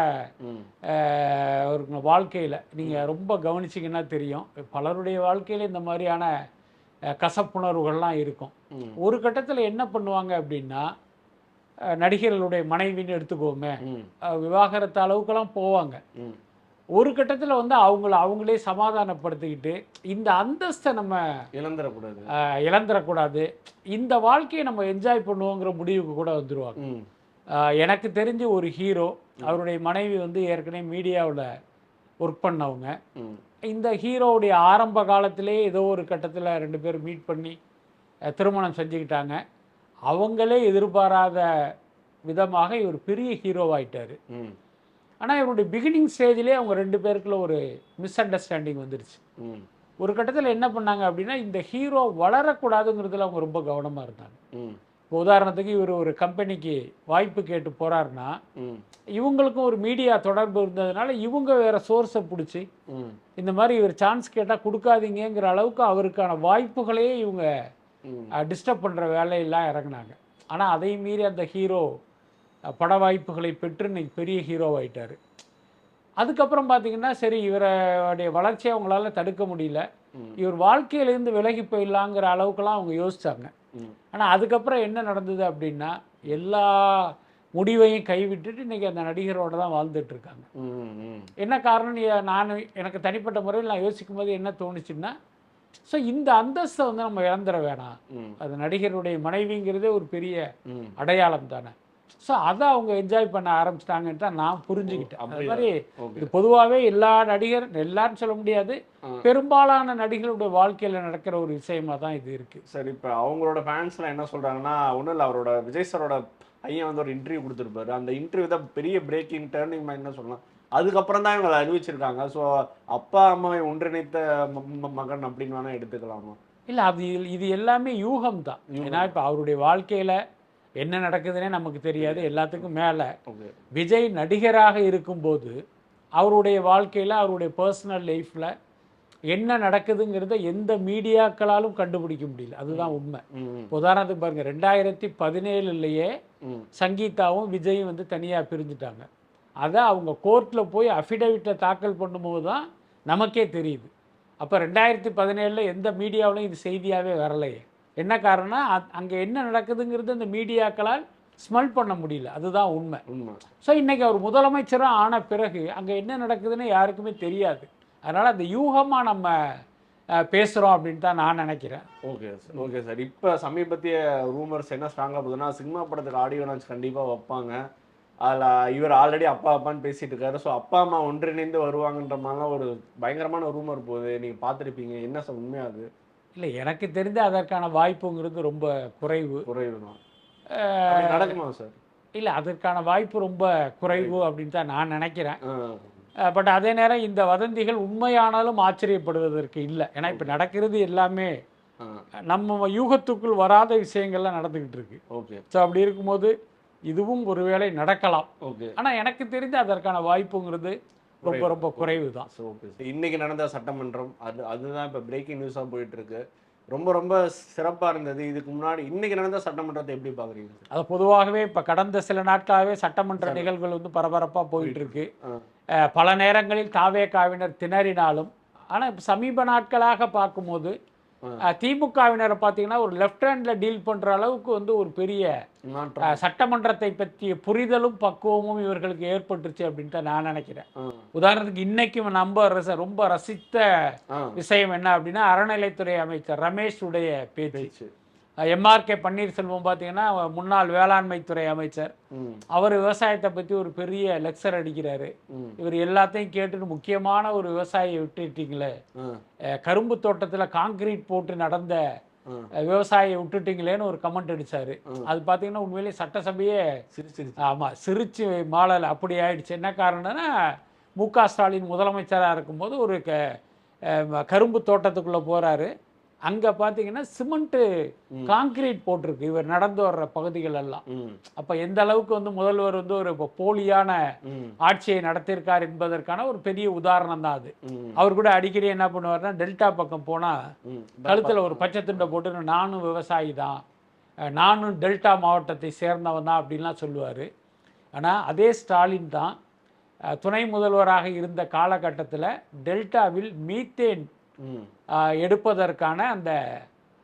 ஒரு வாழ்க்கையில் நீங்கள் ரொம்ப கவனிச்சிங்கன்னா தெரியும், பலருடைய வாழ்க்கையில் இந்த மாதிரியான கசப்புணர்வுகள்லாம் இருக்கும். ஒரு கட்டத்தில் என்ன பண்ணுவாங்க அப்படின்னா, நடிகர்களுடைய மனைவின்னு எடுத்துக்கோமே, விவாகரத்து அளவுக்கெல்லாம் போவாங்க. ஒரு கட்டத்தில் வந்து அவங்களே சமாதானப்படுத்திக்கிட்டு இந்த அந்தஸ்தை நம்ம இழந்துடக்கூடாது, இந்த வாழ்க்கையை நம்ம என்ஜாய் பண்ணுவோங்கிற முடிவுக்கு கூட வந்துடுவாங்க. எனக்கு தெரிஞ்ச ஒரு ஹீரோ, அவருடைய மனைவி வந்து ஏற்கனவே மீடியாவில் ஒர்க் பண்ணவங்க. இந்த ஹீரோவுடைய ஆரம்ப காலத்திலே ஏதோ ஒரு கட்டத்தில் 2 பேரும் மீட் பண்ணி திருமணம் செஞ்சுக்கிட்டாங்க. அவங்களே எதிர்பாராத விதமாக இவர் பெரிய ஹீரோவாயிட்டார். ஆனால் இவருடைய பிகினிங் ஸ்டேஜ்லேயே அவங்க 2 பேருக்குள்ள ஒரு மிஸ் அண்டர்ஸ்டாண்டிங் வந்துருச்சு. ஒரு கட்டத்தில் என்ன பண்ணாங்க அப்படின்னா, இந்த ஹீரோ வளரக்கூடாதுங்கிறதுல அவங்க ரொம்ப கவனமாக இருந்தாங்க. இப்போ உதாரணத்துக்கு இவர் ஒரு கம்பெனிக்கு வாய்ப்பு கேட்டு போகிறாருன்னா, இவங்களுக்கும் ஒரு மீடியா தொடர்பு இருந்ததுனால இவங்க வேறு சோர்ஸை பிடிச்சி இந்த மாதிரி இவர் சான்ஸ் கேட்டால் கொடுக்காதீங்கிற அளவுக்கு அவருக்கான வாய்ப்புகளையே இவங்க டிஸ்டர்ப் பண்ணுற வேலையெல்லாம் இறங்கினாங்க. ஆனால் அதையும் மீறி அந்த ஹீரோ பட வாய்ப்புகளை பெற்று இன்னைக்கு பெரிய ஹீரோவாயிட்டார். அதுக்கப்புறம் பார்த்தீங்கன்னா, சரி இவருடைய வளர்ச்சியை அவங்களால தடுக்க முடியல, இவர் வாழ்க்கையிலேருந்து விலகி போயிடலாங்கிற அளவுக்குலாம் அவங்க யோசித்தாங்க. ஆனால் அதுக்கப்புறம் என்ன நடந்தது அப்படின்னா, எல்லா முடிவையும் கைவிட்டுட்டு இன்றைக்கி அந்த நடிகரோட தான் வாழ்ந்துட்டுருக்காங்க. என்ன காரணம், எனக்கு தனிப்பட்ட முறையில் நான் யோசிக்கும் போது என்ன தோணுச்சுன்னா, ஸோ இந்த அந்தஸ்தை வந்து நம்ம இழந்துட வேணாம். அது நடிகருடைய மனைவிங்கிறதே ஒரு பெரிய அடையாளம் தானே. ஸோ அதை அவங்க என்ஜாய் பண்ண ஆரம்பிச்சிட்டாங்கன்னு தான் நான் புரிஞ்சுக்கிட்டேன். அது மாதிரி இது பொதுவாகவே எல்லாரும் சொல்ல முடியாது, பெரும்பாலான நடிகர்களுடைய வாழ்க்கையில் நடக்கிற ஒரு விஷயமா தான் இது இருக்குது. சரி, இப்போ அவங்களோட ஃபேன்ஸ்லாம் என்ன சொல்கிறாங்கன்னா, ஒன்றும் இல்லை, அவரோட விஜய் சாரோட பையன் வந்து ஒரு இன்டர்வியூ கொடுத்துருப்பாரு. அந்த இன்டர்வியூ தான் பெரிய பிரேக்கிங் டேர்னிங் பாயிண்ட் என்ன சொல்லலாம். அதுக்கப்புறம் தான் இவங்களை அறிவிச்சிருக்காங்க. ஸோ அப்பா அம்மாவை ஒன்றிணைத்த மகன் அப்படின்னு வேணால் எடுத்துக்கலாமா? இல்லை, இது எல்லாமே யூகம் தான். ஏன்னா இப்போ அவருடைய வாழ்க்கையில் என்ன நடக்குதுன்னே நமக்கு தெரியாது. எல்லாத்துக்கும் மேலே விஜய் நடிகராக இருக்கும்போது அவருடைய வாழ்க்கையில், அவருடைய பர்சனல் லைஃப்பில் என்ன நடக்குதுங்கிறத எந்த மீடியாக்களாலும் கண்டுபிடிக்க முடியல. அதுதான் உண்மை. உதாரணத்துக்கு பாருங்க, 2017 சங்கீதாவும் விஜயும் வந்து தனியாக பிரிஞ்சுட்டாங்க. அதை அவங்க கோர்ட்டில் போய் அஃபிடவிட்டை தாக்கல் பண்ணும்போது தான் நமக்கே தெரியுது. அப்போ 2017 எந்த மீடியாவிலும் இது செய்தியாகவே வரலையே. என்ன காரணம்னா, அங்கே என்ன நடக்குதுங்கிறது அந்த மீடியாக்களால் ஸ்மெல் பண்ண முடியல. அதுதான் உண்மை. ஸோ இன்றைக்கி அவர் முதலமைச்சராக ஆன பிறகு அங்கே என்ன நடக்குதுன்னு யாருக்குமே தெரியாது. அதனால் அந்த யூகமாக நம்ம பேசுகிறோம் அப்படின்னு தான் நான் நினைக்கிறேன். Okay sir. இப்போ சமீபத்திய ரூமர்ஸ் என்ன ஸ்ட்ராங்காக போகுதுன்னா, சினிமா படத்துக்கு ஆடியோ லான்ச் கண்டிப்பாக வைப்பாங்க. அதில் இவர் ஆல்ரெடி அப்பா அப்பான்னு பேசிகிட்டு இருக்காரு. ஸோ அப்பா அம்மா ஒன்றிணைந்து வருவாங்கன்ற மாதிரிலாம் ஒரு பயங்கரமான ரூமர் போகுது. நீங்கள் பார்த்துருப்பீங்க, என்ன சார் உண்மையாது? இல்லை, எனக்கு தெரிஞ்ச அதற்கான வாய்ப்புங்கிறது ரொம்ப குறைவு தான். நடக்குமா சார்? இல்லை, அதற்கான வாய்ப்பு ரொம்ப குறைவு அப்படின்னு தான் நான் நினைக்கிறேன். பட் அதே நேரம் இந்த வதந்திகள் உண்மையானாலும் ஆச்சரியப்படுவதற்கு இல்லை. ஏன்னா இப்போ நடக்கிறது எல்லாமே நம்ம யூகத்துக்குள் வராத விஷயங்கள்லாம் நடந்துக்கிட்டு இருக்கு. ஸோ அப்படி இருக்கும்போது இதுவும் ஒருவேளை நடக்கலாம். ஆனால் எனக்கு தெரிஞ்ச அதற்கான வாய்ப்புங்கிறது ரொம்ப ரொம்ப குறைவு தான். இன்னைக்கு நடந்த சட்டமன்றம் அதுதான் இப்போ பிரேக்கிங் நியூஸாக போயிட்டு இருக்கு. ரொம்ப ரொம்ப சிறப்பா இருந்தது. இதுக்கு முன்னாடி இன்னைக்கு நடந்த சட்டமன்றத்தை எப்படி பாக்குறீங்க? அது பொதுவாகவே இப்போ கடந்த சில நாட்களாகவே சட்டமன்ற நிகழ்வுகள் வந்து பரபரப்பாக போயிட்டு இருக்கு. பல நேரங்களில் தாவேகாவினர் திணறினாலும், ஆனால் இப்போ சமீப நாட்களாக பார்க்கும்போது திமுகவினரை பார்த்தீங்கன்னா ஒரு லெஃப்ட் ஹேண்டில் டீல் பண்ணுற அளவுக்கு வந்து ஒரு பெரிய சட்டமன்றத்தை பற்றிய புரிதலும் பக்குவமும் இவர்களுக்கு ஏற்பட்டுருச்சு அப்படின்ட்டு நான் நினைக்கிறேன். உதாரணத்துக்கு இன்னைக்கு நம்ம ரொம்ப ரசித்த விஷயம் என்ன அப்படின்னா, அறநிலைத்துறை அமைச்சர் ரமேஷ் உடைய பேச்சு. எம்ஆர்கே பன்னீர்செல்வம் பார்த்தீங்கன்னா முன்னாள் வேளாண்மைத்துறை அமைச்சர், அவர் விவசாயத்தை பற்றி ஒரு பெரிய லெக்சர் அடிக்கிறாரு. இவர் எல்லாத்தையும் கேட்டுட்டு முக்கியமான ஒரு விவசாயியை விட்டுட்டீங்களே, கரும்பு தோட்டத்தில் காங்கிரீட் போட்டு நடந்த விவசாயியை விட்டுட்டீங்களேன்னு ஒரு கமெண்ட் அடிச்சாரு. அது பார்த்தீங்கன்னா உண்மையிலேயே சட்டசபையே சிரிச்சு மாளல் அப்படி ஆயிடுச்சு. என்ன காரணம்னா, மு.க. ஸ்டாலின் முதலமைச்சராக இருக்கும்போது ஒரு கரும்பு தோட்டத்துக்குள்ளே போகிறாரு. அங்கே பார்த்தீங்கன்னா சிமெண்ட்டு காங்கிரீட் போட்டிருக்கு இவர் நடந்து வர்ற பகுதிகள் எல்லாம். அப்போ எந்த அளவுக்கு வந்து முதல்வர் வந்து ஒரு போலியான ஆட்சியை நடத்தியிருக்கார் என்பதற்கான ஒரு பெரிய உதாரணம் தான் அது. அவர் கூட அடிக்கடி என்ன பண்ணுவார்னா, டெல்டா பக்கம் போனால் கழுத்தில் ஒரு பச்சை துண்டை போட்டு நானும் விவசாயி தான், நானும் டெல்டா மாவட்டத்தை சேர்ந்தவன் தான் அப்படின்லாம் சொல்லுவார். ஆனால் அதே ஸ்டாலின் தான் துணை முதல்வராக இருந்த காலகட்டத்தில் டெல்டாவில் மீத்தேன் எடுப்பதற்கான அந்த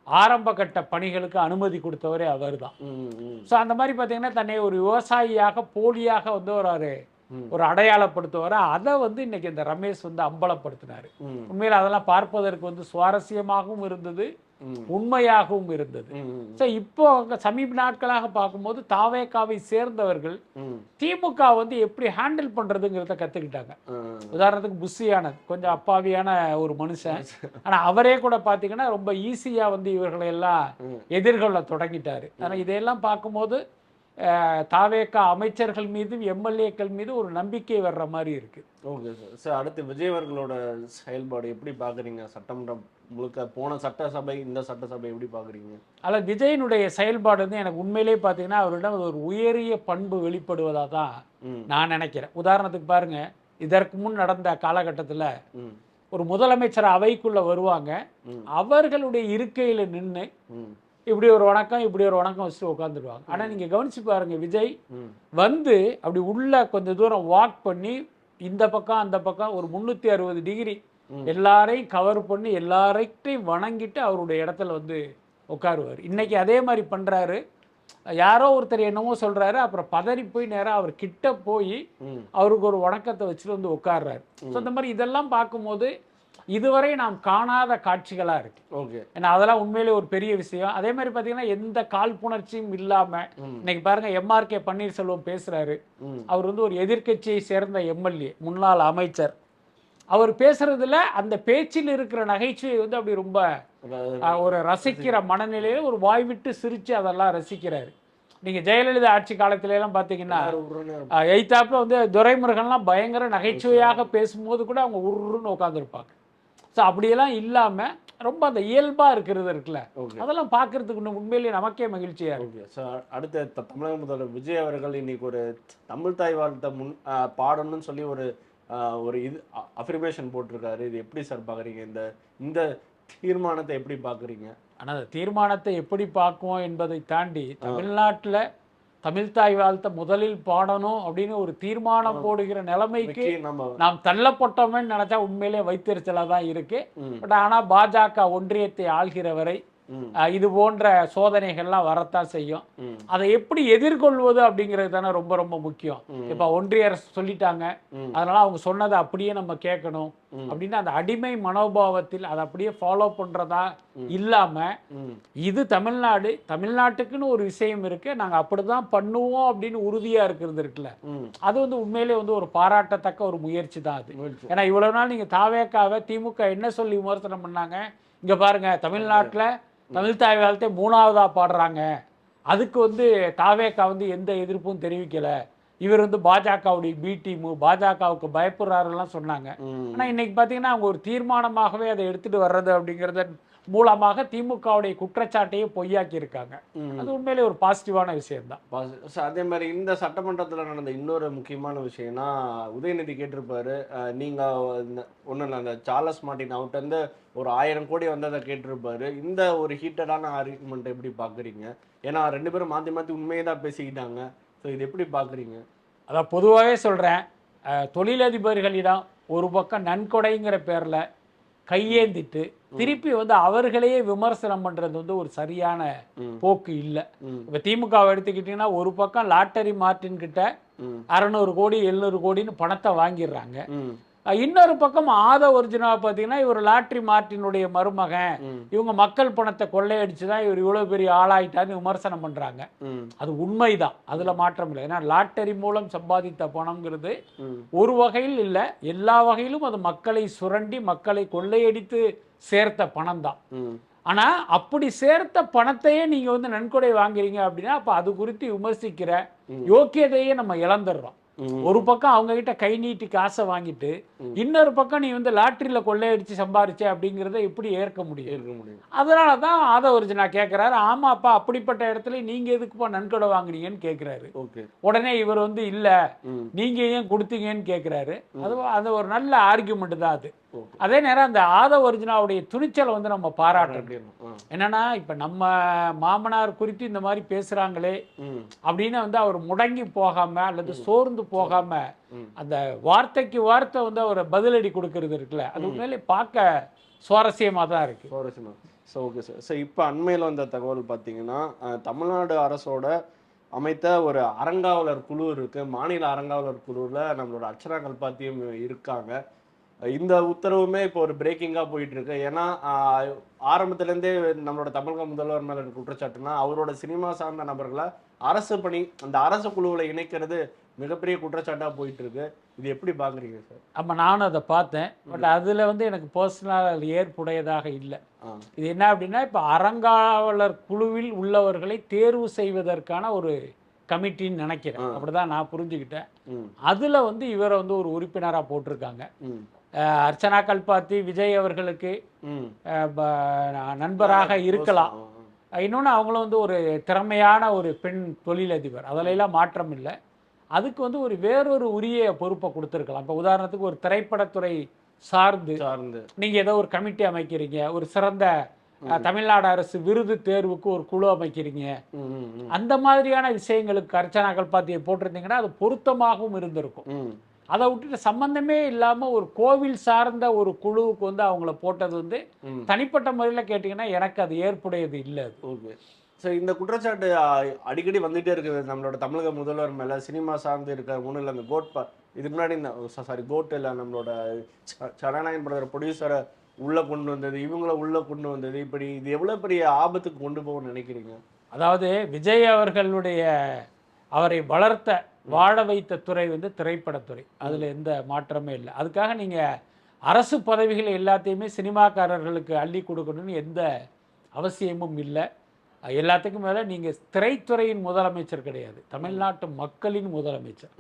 ஆரம்ப கட்ட பணிகளுக்கு அனுமதி கொடுத்தவரே அவர் தான். ஸோ அந்த மாதிரி பார்த்தீங்கன்னா தன்னை ஒரு விவசாயியாக போலியாக வந்து ஒரு அடையாளப்படுத்துவார். அதை வந்து இன்னைக்கு இந்த ரமேஷ் வந்து அம்பலப்படுத்தினார். உண்மையில் அதெல்லாம் பார்ப்பதற்கு வந்து சுவாரஸ்யமாகவும் இருந்தது, உண்மையாகவும் இருந்தது. ஸோ இப்போ சமீப நாட்களாக பார்க்கும்போது தாவேகாவை சேர்ந்தவர்கள் திமுக வந்து எப்படி ஹேண்டில் பண்றதுங்கிறத கத்துக்கிட்டாங்க. உதாரணத்துக்கு புஷியானது கொஞ்சம் அப்பாவியான ஒரு மனுஷன், ஆனா அவரே கூட பாத்தீங்கன்னா ரொம்ப ஈஸியா வந்து இவர்களை எல்லாம் எதிர்கொள்ள தொடங்கிட்டாரு. ஆனா இதையெல்லாம் பார்க்கும்போது தாவேகா அமைச்சர்கள் மீதும் எம்எல்ஏக்கள் மீது ஒரு நம்பிக்கை வர்ற மாதிரி இருக்கு. Okay sir. சார் அடுத்து விஜய் அவர்களோட செயல்பாடு எப்படி பார்க்குறீங்க? சட்டமன்றம் முழுக்க போன சட்டசபை, இந்த சட்டசபை எப்படி பார்க்குறீங்க? அதில் விஜயனுடைய செயல்பாடு வந்து எனக்கு உண்மையிலே பார்த்தீங்கன்னா அவரிடம் ஒரு உயரிய பண்பு வெளிப்படுவதாக தான் நான் நினைக்கிறேன். உதாரணத்துக்கு பாருங்க, இதற்கு முன் நடந்த காலகட்டத்தில் ஒரு முதலமைச்சர் அவைக்குள்ள வருவாங்க, அவர்களுடைய இருக்கையில் நின்று இப்படி ஒரு வணக்கம் இப்படி ஒரு வணக்கம் வச்சுட்டு உட்காந்துருவாங்க. ஆனால் நீங்கள் கவனிச்சு பாருங்க, விஜய் வந்து அப்படி உள்ள கொஞ்சம் தூரம் வாக் பண்ணி இந்த பக்கம் அந்த பக்கம் ஒரு 360 டிகிரி எல்லாரையும் கவர் பண்ணி எல்லாரையும் வணங்கிட்டு அவருடைய இடத்துல வந்து உட்காருவார். இன்னைக்கு அதே மாதிரி பண்ணுறாரு. யாரோ ஒருத்தர் என்னமோ சொல்கிறாரு, அப்புறம் பதறி போய் நேராக அவர் கிட்ட போய் அவருக்கு ஒரு வணக்கத்தை வச்சுட்டு வந்து உட்கார்றாரு. ஸோ இந்த மாதிரி இதெல்லாம் பார்க்கும்போது இதுவரை நாம் காணாத காட்சிகளா இருக்கு. ஓகே, ஏன்னா அதெல்லாம் உண்மையிலே ஒரு பெரிய விஷயம். அதே மாதிரி பாத்தீங்கன்னா எந்த காழ்ப்புணர்ச்சியும் இல்லாம இன்னைக்கு பாருங்க, எம்ஆர்கே பன்னீர்செல்வம் பேசுறாரு. அவர் வந்து ஒரு எதிர்கட்சியை சேர்ந்த எம்எல்ஏ, முன்னாள் அமைச்சர். அவர் பேசுறதுல அந்த பேச்சில் இருக்கிற நகைச்சுவை வந்து அப்படி ரொம்ப ஒரு ரசிக்கிற மனநிலையில ஒரு வாய் விட்டு சிரிச்சு அதெல்லாம் ரசிக்கிறாரு. நீங்க ஜெயலலிதா ஆட்சி காலத்துல எல்லாம் பாத்தீங்கன்னா எய்தாப்புல வந்து துரைமுருகன்லாம் பயங்கர நகைச்சுவையாக பேசும்போது கூட அவங்க உருன்னு உட்காந்துருப்பாங்க. ஸோ அப்படியெல்லாம் இல்லாம ரொம்ப அந்த இயல்பா இருக்கிறது இருக்குல்ல, அதெல்லாம் பார்க்கறதுக்கு உண்மையிலேயே நமக்கே மகிழ்ச்சியா இருக்கு. ஸோ அடுத்த தமிழக முதல்வர் விஜய் அவர்கள் இன்னைக்கு ஒரு தமிழ் தாய் வாழ்த்தை பாடணும்னு சொல்லி ஒரு இது அஃபர்மேஷன் போட்டிருக்காரு. இது எப்படி சார் பார்க்குறீங்க? இந்த தீர்மானத்தை எப்படி பார்க்குறீங்க? ஆனால் அந்த தீர்மானத்தை எப்படி பார்க்குவோம் என்பதை தாண்டி தமிழ்நாட்டில் தமிழ்தாய் வாழ்த்தை முதலில் பாடணும் அப்படின்னு ஒரு தீர்மானம் போடுகிற நிலைமைக்கு நாம் தள்ளப்பட்டோம்னு நினைச்சா உண்மையிலே வைத்தறிச்சலா தான் இருக்கு. பட் ஆனால் பாஜக ஒன்றியத்தை ஆள்கிற வரை இது போன்ற சோதனைகள்லாம் வரத்தான் செய்யும். அதை எப்படி எதிர்கொள்வது அப்படிங்கிறது தானே ரொம்ப ரொம்ப முக்கியம். இப்ப ஒன்றிய அரசு சொல்லிட்டாங்க, அதனால அவங்க சொன்னதை அப்படியே நம்ம கேட்கணும் அப்படின்னு அந்த அடிமை மனோபாவத்தில் அதை அப்படியே ஃபாலோ பண்றதா இல்லாம, இது தமிழ்நாட்டுக்குன்னு ஒரு விஷயம் இருக்கு, நாங்க அப்படிதான் பண்ணுவோம் அப்படின்னு உறுதியா இருக்கிறது இருக்குல்ல, அது வந்து உண்மையிலே வந்து ஒரு பாராட்டத்தக்க ஒரு முயற்சி தான் அது. ஏன்னா இவ்வளவு நாள் நீங்க தாவேக்காவை திமுக என்ன சொல்லி விமர்சனம் பண்ணாங்க, இங்க பாருங்க தமிழ்நாட்டுல தமிழ்தாய் வாழ்த்தை 3ஆவதா பாடுறாங்க, அதுக்கு வந்து தாவேக்கா வந்து எந்த எதிர்ப்பும் தெரிவிக்கல, இவர் வந்து பாஜகவுடைய பி டீமு, பாஜகவுக்கு பயப்படுறாருலாம் சொன்னாங்க. ஆனால் இன்னைக்கு பார்த்தீங்கன்னா அவங்க ஒரு தீர்மானமாகவே அதை எடுத்துட்டு வர்றது அப்படிங்கிறத மூலமாக திமுகவுடைய குற்றச்சாட்டையே பொய்யாக்கி இருக்காங்க. அது உண்மையிலே ஒரு பாசிட்டிவான விஷயம்தான். அதே மாதிரி இந்த சட்டமன்றத்தில் நடந்த இன்னொரு முக்கியமான விஷயம்னா, உதயநிதி கேட்டிருப்பாரு, நீங்கள் ஒன்றும் இல்லை, அந்த சார்லஸ் மார்ட்டின் அவர்கிட்ட இருந்து ஒரு 1000 கோடி வந்ததை கேட்டிருப்பாரு. இந்த ஒரு ஹீட்டடான ஆர்குமெண்ட் எப்படி பார்க்குறீங்க? ஏன்னா 2 பேரும் மாற்றி மாற்றி உண்மையை தான் பேசிக்கிட்டாங்க. ஸோ இது எப்படி பார்க்குறீங்க? அதான் பொதுவாகவே சொல்கிறேன், தொழிலதிபர்களிடம் ஒரு பக்கம் நன்கொடைங்கிற பேரில் கையேந்திட்டு திருப்பி வந்து அவர்களையே விமர்சனம் பண்றது வந்து ஒரு சரியான போக்கு இல்லை. இப்ப திமுகவை எடுத்துக்கிட்டீங்கன்னா ஒரு பக்கம் லாட்டரி மார்ட்டின் கிட்ட 600 கோடி 700 கோடின்னு பணத்தை வாங்கிடுறாங்க. இன்னொரு பக்கம் ஒரிஜினா பார்த்தீங்கன்னா இவர் லாட்ரி மார்ட்டினுடைய மருமகன், இவங்க மக்கள் பணத்தை கொள்ளையடிச்சு தான் இவர் இவ்வளோ பெரிய ஆளாயிட்டான்னு விமர்சனம் பண்ணுறாங்க. அது உண்மைதான், அதில் மாற்றம் இல்லை. ஏன்னா லாட்டரி மூலம் சம்பாதித்த பணம்ங்கிறது ஒரு வகையில் இல்லை, எல்லா வகையிலும் அது மக்களை சுரண்டி மக்களை கொள்ளையடித்து சேர்த்த பணம் தான். ஆனால் அப்படி சேர்த்த பணத்தையே நீங்கள் வந்து நன்கொடை வாங்குறீங்க அப்படின்னா அப்போ அது குறித்து விமர்சிக்கிற யோக்கியதையே நம்ம இழந்துடுறோம். ஒரு பக்கம் அவங்க கிட்ட கை நீட்டி காசை வாங்கிட்டு இன்னொரு பக்கம் நீ வந்து லாட்டரியில கொள்ளையடிச்சு சம்பாரிச்ச அப்படிங்கிறத எப்படி ஏற்க முடியும்? அதனாலதான் ஒரிஜினா கேட்கிறாரு, ஆமாப்பா அப்படிப்பட்ட இடத்துல நீங்க எதுக்குப்பா நன்கொடை வாங்குனீங்கன்னு கேட்கிறாரு. உடனே இவர் வந்து இல்ல நீங்க ஏன் கொடுத்தீங்கன்னு கேட்கிறாரு. அது ஒரு நல்ல ஆர்கியூமெண்ட் தான் அது. அதே நேரம் அந்த ஒரிஜினாவுடைய துணிச்சலை வந்து நம்ம பாராட்டணும். என்னன்னா இப்ப நம்ம மாமனார் குறித்து இந்த மாதிரி பேசுறாங்களே அப்படின்னு வந்து அவர் முடங்கி போகாம அல்லது சோர்ந்து போகாம அந்த வார்த்தைக்கு வார்த்தை வந்து அவர் பதிலடி கொடுக்கறது இருக்குல்ல, அது உண்மையிலே பார்க்க சுவாரஸ்யமா தான் இருக்கு. சுவாரஸ்யமா. So okay sir. ஸோ இப்போ அண்மையில் வந்த தகவல் பார்த்தீங்கன்னா, தமிழ்நாடு அரசோட அமைத்த ஒரு அறங்காவலர் குழு இருக்கு. மாநில அறங்காவலர் குழுவில் நம்மளோட அர்ச்சனா கல்பாத்தியும் இருக்காங்க. இந்த உத்தரவுமே இப்போ ஒரு பிரேக்கிங்காக போயிட்டு இருக்கு. ஏன்னா ஆரம்பத்துலேருந்தே நம்மளோட தமிழக முதல்வர் மேலே குற்றச்சாட்டுனா அவரோட சினிமா சார்ந்த நபர்களை அரசு பணி அந்த அரசு குழுவில் இணைக்கிறது மிகப்பெரிய குற்றச்சாட்டாக போயிட்டு இருக்கு. இது எப்படி பார்க்குறீங்க சார்? ஆமாம், நானும் அதை பார்த்தேன். பட் அதில் வந்து எனக்கு பர்சனல் ஏற்புடையதாக இல்லை. இது என்ன அப்படின்னா இப்போ அறங்காவலர் குழுவில் உள்ளவர்களை தேர்வு செய்வதற்கான ஒரு கமிட்டின்னு நினைக்கிறேன், அப்படிதான் நான் புரிஞ்சுக்கிட்டேன். அதில் வந்து இவரை வந்து ஒரு உறுப்பினராக போட்டிருக்காங்க. அர்ச்சனா கல்பாத்தி விஜய் அவர்களுக்கு நண்பராக இருக்கலாம். இன்னொன்று அவங்களும் வந்து ஒரு திறமையான ஒரு பெண் தொழிலதிபர், அதிலெல்லாம் மாற்றம் இல்லை. அதுக்கு வந்து ஒரு வேறொரு உரிய பொறுப்பை கொடுத்துருக்கலாம். இப்போ உதாரணத்துக்கு ஒரு திரைப்படத்துறை சார்ந்து நீங்கள் ஏதோ ஒரு கமிட்டி அமைக்கிறீங்க, ஒரு சிறந்த தமிழ்நாடு அரசு விருது தேர்வுக்கு ஒரு குழு அமைக்கிறீங்க, அந்த மாதிரியான விஷயங்களுக்கு அர்ச்சனா கல்பாத்தியை போட்டிருந்தீங்கன்னா அது பொருத்தமாகவும் இருந்திருக்கும். அதை விட்டுட்டு சம்பந்தமே இல்லாம ஒரு கோவில் சார்ந்த ஒரு குழுவுக்கு வந்து அவங்கள போட்டது வந்து தனிப்பட்ட முறையில் கேட்டீங்கன்னா எனக்கு அது ஏற்புடையது இல்லை. ஓகே. ஸோ இந்த குற்றச்சாட்டு அடிக்கடி வந்துட்டே இருக்குது நம்மளோட தமிழக முதல்வர் மேல. சினிமா சார்ந்து இருக்க ஒன்றும் இல்லை, அந்த இதுக்கு முன்னாடி இந்த கோட் இல்லை, நம்மளோட சரணாயன் படத்தோட ப்ரொடியூசரை உள்ள கொண்டு வந்தது, இவங்கள உள்ள கொண்டு வந்தது, இப்படி இது எவ்வளவு பெரிய ஆபத்துக்கு கொண்டு போகும்னு நினைக்கிறீங்க? அதாவது விஜய் அவர்களுடைய அவரை வளர்த்த வாழ வைத்த துறை வந்து திரைப்படத்துறை, அதில் எந்த மாற்றமே இல்லை. அதுக்காக நீங்கள் அரசு பதவிகள் எல்லாத்தையுமே சினிமாக்காரர்களுக்கு அள்ளி கொடுக்கணும்னு எந்த அவசியமும் இல்லை. எல்லாத்துக்கும் மேலே நீங்கள் திரைத்துறையின் முதலமைச்சர் கிடையாது, தமிழ்நாட்டு மக்களின் முதலமைச்சர்.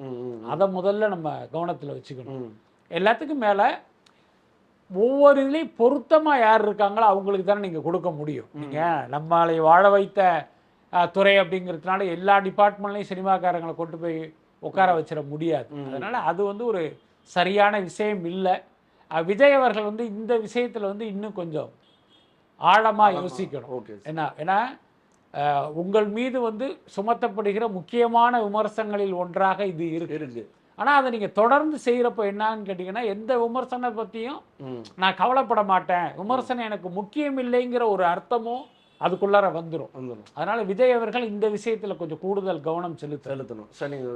அதை முதல்ல நம்ம கவனத்தில் வச்சுக்கணும். எல்லாத்துக்கும் மேலே ஒவ்வொரு இதுலேயும் பொருத்தமாக யார் இருக்காங்களோ அவங்களுக்கு தானே நீங்கள் கொடுக்க முடியும். நீங்கள் நம்மளை வாழ வைத்த துறை அப்படிங்கிறதுனால எல்லா டிபார்ட்மெண்ட்லையும் சினிமாக்காரங்களை கொண்டு போய் உட்கார வச்சிட முடியாது. அதனால் அது வந்து ஒரு சரியான விஷயம் இல்லை. விஜய் அவர்கள் வந்து இந்த விஷயத்தில் வந்து இன்னும் கொஞ்சம் ஆழமாக யோசிக்கணும். ஏன்னா உங்கள் மீது வந்து சுமத்தப்படுகிற முக்கியமான விமர்சனங்களில் ஒன்றாக இது இருக்கு. ஆனால் அதை நீங்கள் தொடர்ந்து செய்கிறப்போ என்னன்னு கேட்டிங்கன்னா எந்த விமர்சனம் பற்றியும் நான் கவலைப்பட மாட்டேன், விமர்சனம் எனக்கு முக்கியம் இல்லைங்கிற ஒரு அர்த்தமும் அதுக்குள்ளார வந்துடும். அதனால விஜய் அவர்கள் இந்த விஷயத்துல கொஞ்சம் கூடுதல் கவனம் செலுத்தணும். சார், நீங்க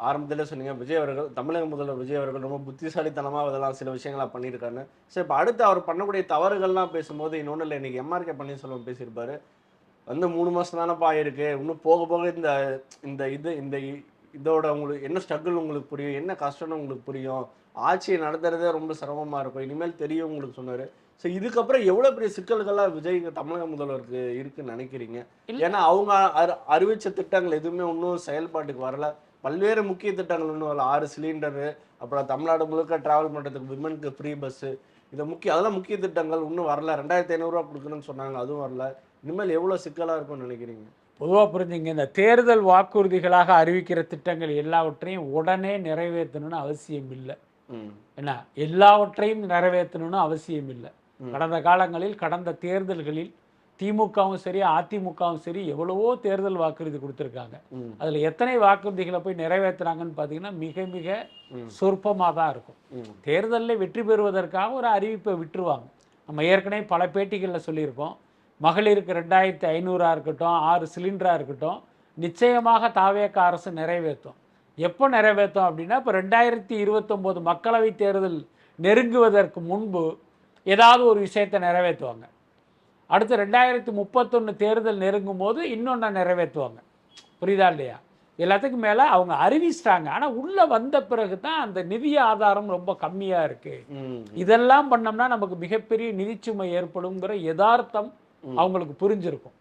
ஆரம்பத்திலே சொன்னீங்க விஜய் அவர்கள், தமிழக முதல்வர் விஜய் அவர்கள் ரொம்ப புத்திசாலித்தனமா அதெல்லாம் சில விஷயங்களா பண்ணியிருக்காரு. சரி, இப்போ அடுத்து அவர் பண்ணக்கூடிய தவறுகள்லாம் பேசும்போது இன்னொன்று இல்லை, இன்னைக்கு எம்ஆர்கே பன்னீர்செல்வம் பேசியிருப்பாரு, வந்து 3 மாசம் தானப்பா இருக்கு, இன்னும் போக போக இந்த இதோட உங்களுக்கு என்ன ஸ்ட்ரகிள் உங்களுக்கு புரியும், என்ன கஷ்டம்னு உங்களுக்கு புரியும், ஆட்சியை நடத்துறதே ரொம்ப சிரமமா இருக்கும், இனிமேல் தெரியும் உங்களுக்கு சொன்னாரு. ஸோ இதுக்கப்புறம் எவ்வளோ பெரிய சிக்கல்கள்லாம் விஜய் தமிழக முதல்வருக்கு இருக்குன்னு நினைக்கிறீங்க? ஏன்னா அவங்க அறிவிச்ச திட்டங்கள் எதுவுமே இன்னும் செயல்பாட்டுக்கு வரல. பல்வேறு முக்கிய திட்டங்கள் இன்னும் வரல. 6 சிலிண்டரு, அப்புறம் தமிழ்நாடு முழுக்க டிராவல் பண்ணுறதுக்கு விமனுக்கு ஃப்ரீ பஸ்ஸு, அதெல்லாம் முக்கிய திட்டங்கள் இன்னும் வரல. 2500 ரூபா கொடுக்கணும்னு சொன்னாங்க, அதுவும் வரல. இனிமேல் எவ்வளோ சிக்கலாக இருக்கும்னு நினைக்கிறீங்க? பொதுவாக புரிஞ்சுங்க, இந்த தேர்தல் வாக்குறுதிகளாக அறிவிக்கிற திட்டங்கள் எல்லாவற்றையும் உடனே நிறைவேற்றணும்னு அவசியம் இல்லை. என்ன, எல்லாவற்றையும் நிறைவேற்றணும்னு அவசியம் இல்லை. கடந்த காலங்களில், கடந்த தேர்தல்களில் திமுகவும் சரி அதிமுகவும் சரி எவ்வளவோ தேர்தல் வாக்குறுதி கொடுத்துருக்காங்க. அதில் எத்தனை வாக்குறுதிகளை போய் நிறைவேற்றுறாங்கன்னு பார்த்தீங்கன்னா மிக மிக சொற்பமாக தான் இருக்கும். தேர்தலில் வெற்றி பெறுவதற்காக ஒரு அறிவிப்பை விட்டுருவாங்க. நம்ம ஏற்கனவே பல பேட்டிகளில் சொல்லியிருக்கோம். மகளிருக்கு 2500 இருக்கட்டும், 6 சிலிண்டராக இருக்கட்டும், நிச்சயமாக தாவேக அரசு நிறைவேற்றும். எப்போ நிறைவேற்றும் அப்படின்னா, இப்போ 2029 மக்களவை தேர்தல் நெருங்குவதற்கு முன்பு ஏதாவது ஒரு விஷயத்தை நிறைவேற்றுவாங்க. அடுத்து 2031 தேர்தல் நெருங்கும் போது இன்னொன்று நிறைவேற்றுவாங்க. புரியுதா இல்லையா? எல்லாத்துக்கும் மேலே அவங்க அறிவிச்சிட்டாங்க. ஆனால் உள்ளே வந்த பிறகு தான் அந்த நிதி ஆதாரம் ரொம்ப கம்மியாக இருக்குது. இதெல்லாம் பண்ணோம்னா நமக்கு மிகப்பெரிய நிதிச்சுமை ஏற்படுங்கிற யதார்த்தம் அவங்களுக்கு புரிஞ்சிருக்கும்.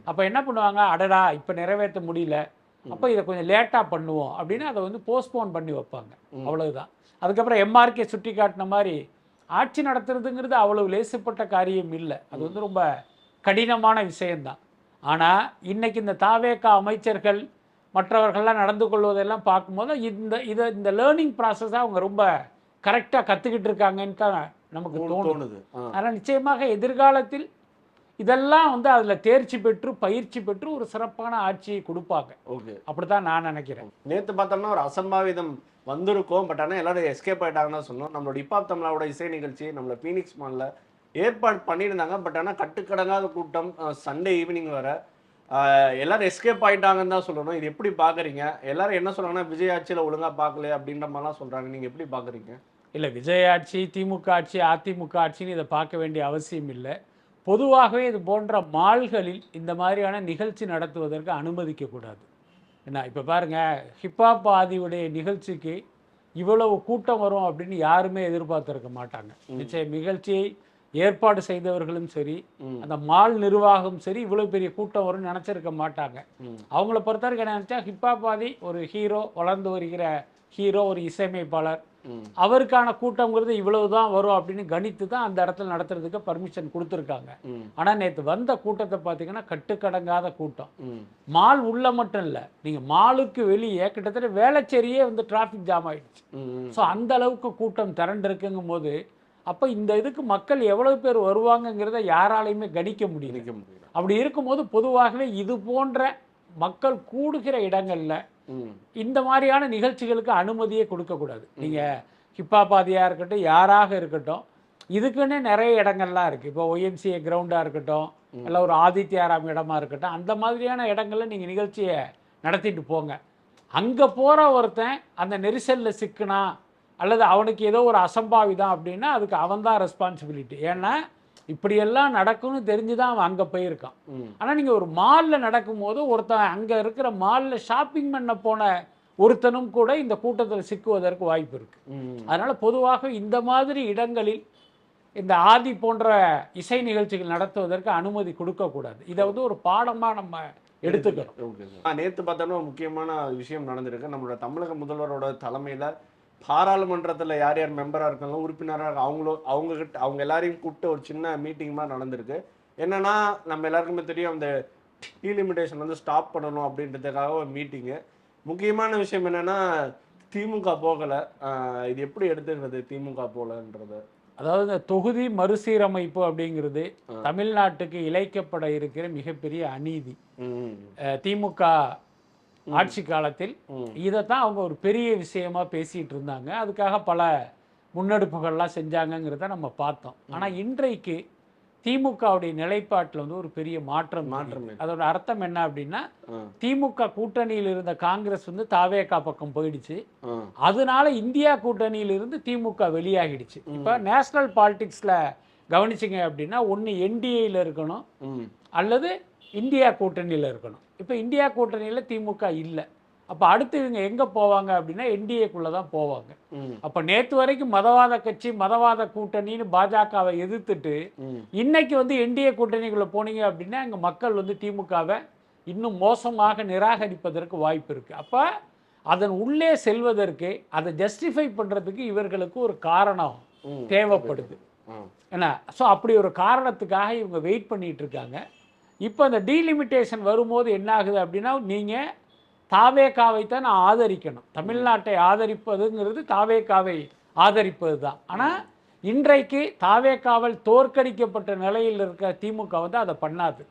அப்போ என்ன பண்ணுவாங்க, அடடா இப்போ நிறைவேற்ற முடியல, அப்போ இதை கொஞ்சம் லேட்டாக பண்ணுவோம் அப்படின்னு அதை வந்து போஸ்ட்போன் பண்ணி வைப்பாங்க. அவ்வளவுதான். அதுக்கப்புறம் எம்ஆர்கே சுட்டி காட்டின மாதிரி ஆட்சி நடத்துறதுங்கிறது அவ்வளவு லேசுப்பட்ட காரியம் இல்லை. அது வந்து ரொம்ப கடினமான விஷயம்தான். ஆனால் இன்னைக்கு இந்த தாவேக அமைச்சர்கள் மற்றவர்கள்லாம் நடந்து கொள்வதெல்லாம் பார்க்கும்போது இந்த லேர்னிங் ப்ராசஸாக அவங்க ரொம்ப கரெக்டாக கற்றுக்கிட்டு இருக்காங்கன்னு தான் நமக்கு தோணுது. ஆனால் நிச்சயமாக எதிர்காலத்தில் இதெல்லாம் வந்து அதில் தேர்ச்சி பெற்று பயிற்சி பெற்று ஒரு சிறப்பான ஆட்சியை கொடுப்பாங்க. அப்படித்தான் நான் நினைக்கிறேன். நேற்று பார்த்தோம்னா ஒரு அசம்பாவிதம் வந்திருக்கோம். பட் ஆனால் எல்லாரும் எஸ்கேப் ஆகிட்டாங்கன்னு தான் சொன்னோம். நம்மளோட ஹிப்ஹாப் தமிழாவோட இசை நிகழ்ச்சி நம்மள ஃபீனிக்ஸ் மாலில் ஏற்பாடு பண்ணியிருந்தாங்க. பட் ஆனால் கட்டுக்கடங்காத கூட்டம், சண்டே ஈவினிங் வர எல்லாரும் எஸ்கேப் ஆகிட்டாங்கன்னு தான் சொல்லணும். இது எப்படி பார்க்குறீங்க? எல்லாரும் என்ன சொல்கிறாங்கன்னா விஜய் ஆட்சியில் ஒழுங்காக பார்க்கல அப்படின்ற மாதிரிலாம் சொல்கிறாங்க. நீங்கள் எப்படி பார்க்குறீங்க? இல்லை, விஜய் ஆட்சி, திமுக ஆட்சி, அதிமுக ஆட்சின்னு இதை பார்க்க வேண்டிய அவசியம் இல்லை. பொதுவாகவே இது போன்ற மால்களில் இந்த மாதிரியான நிகழ்ச்சி நடத்துவதற்கு அனுமதிக்கக்கூடாது. என்ன, இப்போ பாருங்கள், ஹிப்ஹாப் ஆதியுடைய நிகழ்ச்சிக்கு இவ்வளவு கூட்டம் வரும் அப்படின்னு யாருமே எதிர்பார்த்துருக்க மாட்டாங்க. நிச்சயம் நிகழ்ச்சியை ஏற்பாடு செய்தவர்களும் சரி, அந்த மால் நிர்வாகம் சரி, இவ்வளோ பெரிய கூட்டம் வரும்னு நினச்சிருக்க மாட்டாங்க. அவங்கள பொறுத்த வரைக்கும் என்ன நினச்சா, ஹிப்ஹாப் ஆதி ஒரு ஹீரோ, வளர்ந்து வருகிற ஹீரோ, ஒரு இசையமைப்பாளர், அவருக்கான கூட்டங்கிறது இவ்வளவு தான் வரும் அப்படின்னு கணித்து தான் அந்த இடத்துல நடத்துறதுக்கு பர்மிஷன் கொடுத்துருக்காங்க. ஆனால் நேற்று வந்த கூட்டத்தை பார்த்தீங்கன்னா கட்டுக்கடங்காத கூட்டம். மால் உள்ள மட்டும் இல்லை, நீங்கள் மாலுக்கு வெளியே கிட்டத்தட்ட வேளச்சேரியே வந்து டிராஃபிக் ஜாம் ஆயிடுச்சு. ஸோ அந்த அளவுக்கு கூட்டம் திரண்டு இருக்குங்கும் போது அப்போ இந்த இதுக்கு மக்கள் எவ்வளவு பேர் வருவாங்கங்கிறத யாராலையுமே கணிக்க முடியும். அப்படி இருக்கும்போது பொதுவாகவே இது போன்ற மக்கள் கூடுகிற இடங்கள்ல இந்த மாதிரியான நிகழ்ச்சிகளுக்கு அனுமதியே கொடுக்கக்கூடாது. நீங்கள் ஹிப்ஹாப் ஆதியாக இருக்கட்டும், யாராக இருக்கட்டும், இதுக்குன்னே நிறைய இடங்கள்லாம் இருக்குது. இப்போ ஒய்எம்சிஏ கிரவுண்டாக இருக்கட்டும், இல்லை ஒரு ஆதித்யாராம் இடமா இருக்கட்டும், அந்த மாதிரியான இடங்களில் நீங்கள் நிகழ்ச்சியை நடத்திட்டு போங்க. அங்கே போகிற ஒருத்தன் அந்த நெரிசலில் சிக்கினா அல்லது அவனுக்கு ஏதோ ஒரு அசம்பாவிதம் அப்படின்னா அதுக்கு அவன் தான் ரெஸ்பான்சிபிலிட்டி. ஏன்னா இப்படியெல்லாம் நடக்கும்னு தெரிஞ்சு தான் அவன் அங்கே போயிருக்கான். ஆனால் நீங்கள் ஒரு மாலில் நடக்கும்போது ஒருத்தன் அங்கே இருக்கிற மாலில் ஷாப்பிங் பண்ண போன ஒருத்தனும் கூட இந்த கூட்டத்தில் சிக்குவதற்கு வாய்ப்பு இருக்குது. அதனால் பொதுவாக இந்த மாதிரி இடங்களில் இந்த ஆதி போன்ற இசை நிகழ்ச்சிகள் நடத்துவதற்கு அனுமதி கொடுக்கக்கூடாது. இதை வந்து ஒரு பாடமாக நம்ம எடுத்துக்கணும். நேற்று பார்த்தோம்னா முக்கியமான விஷயம் நடந்திருக்கு. நம்மளோட தமிழக முதல்வரோட தலைமையில் பாராளுமன்றத்தில் யார் யார் மெம்பராக இருக்காங்களோ, உறுப்பினராக அவங்க எல்லாரையும் கூப்பிட்டு ஒரு சின்ன மீட்டிங் மாதிரி நடந்திருக்கு. என்னன்னா, நம்ம எல்லாருக்குமே தெரியும், அந்த டீலிமிட்டேஷன் வந்து ஸ்டாப் பண்ணணும் அப்படின்றதுக்காக ஒரு மீட்டிங்கு. முக்கியமான விஷயம் என்னன்னா, திமுக போகலை. இது எப்படி எடுத்துக்கிறது திமுக போகலன்றது? அதாவது இந்த தொகுதி மறுசீரமைப்பு அப்படிங்கிறது தமிழ்நாட்டுக்கு இழைக்கப்பட இருக்கிற மிகப்பெரிய அநீதி. திமுக ஆட்சி காலத்தில் இதைத்தான் அவங்க ஒரு பெரிய விஷயமா பேசிட்டு இருந்தாங்க. அதுக்காக பல முன்னெடுப்புகள்லாம் செஞ்சாங்கங்கிறத நம்ம பார்த்தோம். ஆனால் இன்றைக்கு திமுகவுடைய நிலைப்பாட்டில் வந்து ஒரு பெரிய மாற்றம். அதோட அர்த்தம் என்ன அப்படின்னா, திமுக கூட்டணியில் இருந்த காங்கிரஸ் வந்து தாவேகா பக்கம் போயிடுச்சு. அதனால இந்தியா கூட்டணியில் இருந்து திமுக வெளியாகிடுச்சு. இப்போ நேஷனல் பாலிடிக்ஸ்ல கவனிச்சிங்க அப்படின்னா, ஒன்று என்டிஏல இருக்கணும் அல்லது இந்தியா கூட்டணியில் இருக்கணும். இப்போ இந்தியா கூட்டணியில் திமுக இல்லை. அப்போ அடுத்து இவங்க எங்கே போவாங்க அப்படின்னா என்டிஏக்குள்ளே தான் போவாங்க. அப்போ நேற்று வரைக்கும் மதவாத கட்சி, மதவாத கூட்டணின்னு பாஜகவை எதிர்த்துட்டு இன்னைக்கு வந்து என்டிஏ கூட்டணிக்குள்ளே போனீங்க அப்படின்னா அங்கே மக்கள் வந்து திமுகவை இன்னும் மோசமாக நிராகரிப்பதற்கு வாய்ப்பு இருக்குது. அப்போ அதன் உள்ளே செல்வதற்கு, அதை ஜஸ்டிஃபை பண்ணுறதுக்கு இவர்களுக்கு ஒரு காரணம் தேவைப்படுது. என்ன. ஸோ அப்படி ஒரு காரணத்துக்காக இவங்க வெயிட் பண்ணிட்டு இருக்காங்க. இப்போ அந்த டீலிமிட்டேஷன் வரும்போது என்ன ஆகுது அப்படின்னா, நீங்கள் தாவேகாவை தான் நான் ஆதரிக்கணும். தமிழ்நாட்டை ஆதரிப்பதுங்கிறது தாவேகாவை ஆதரிப்பது தான். ஆனால் இன்றைக்கு தாவேகாவால் தோற்கடிக்கப்பட்ட நிலையில் இருக்க திமுக வந்து அதை பண்ணாது.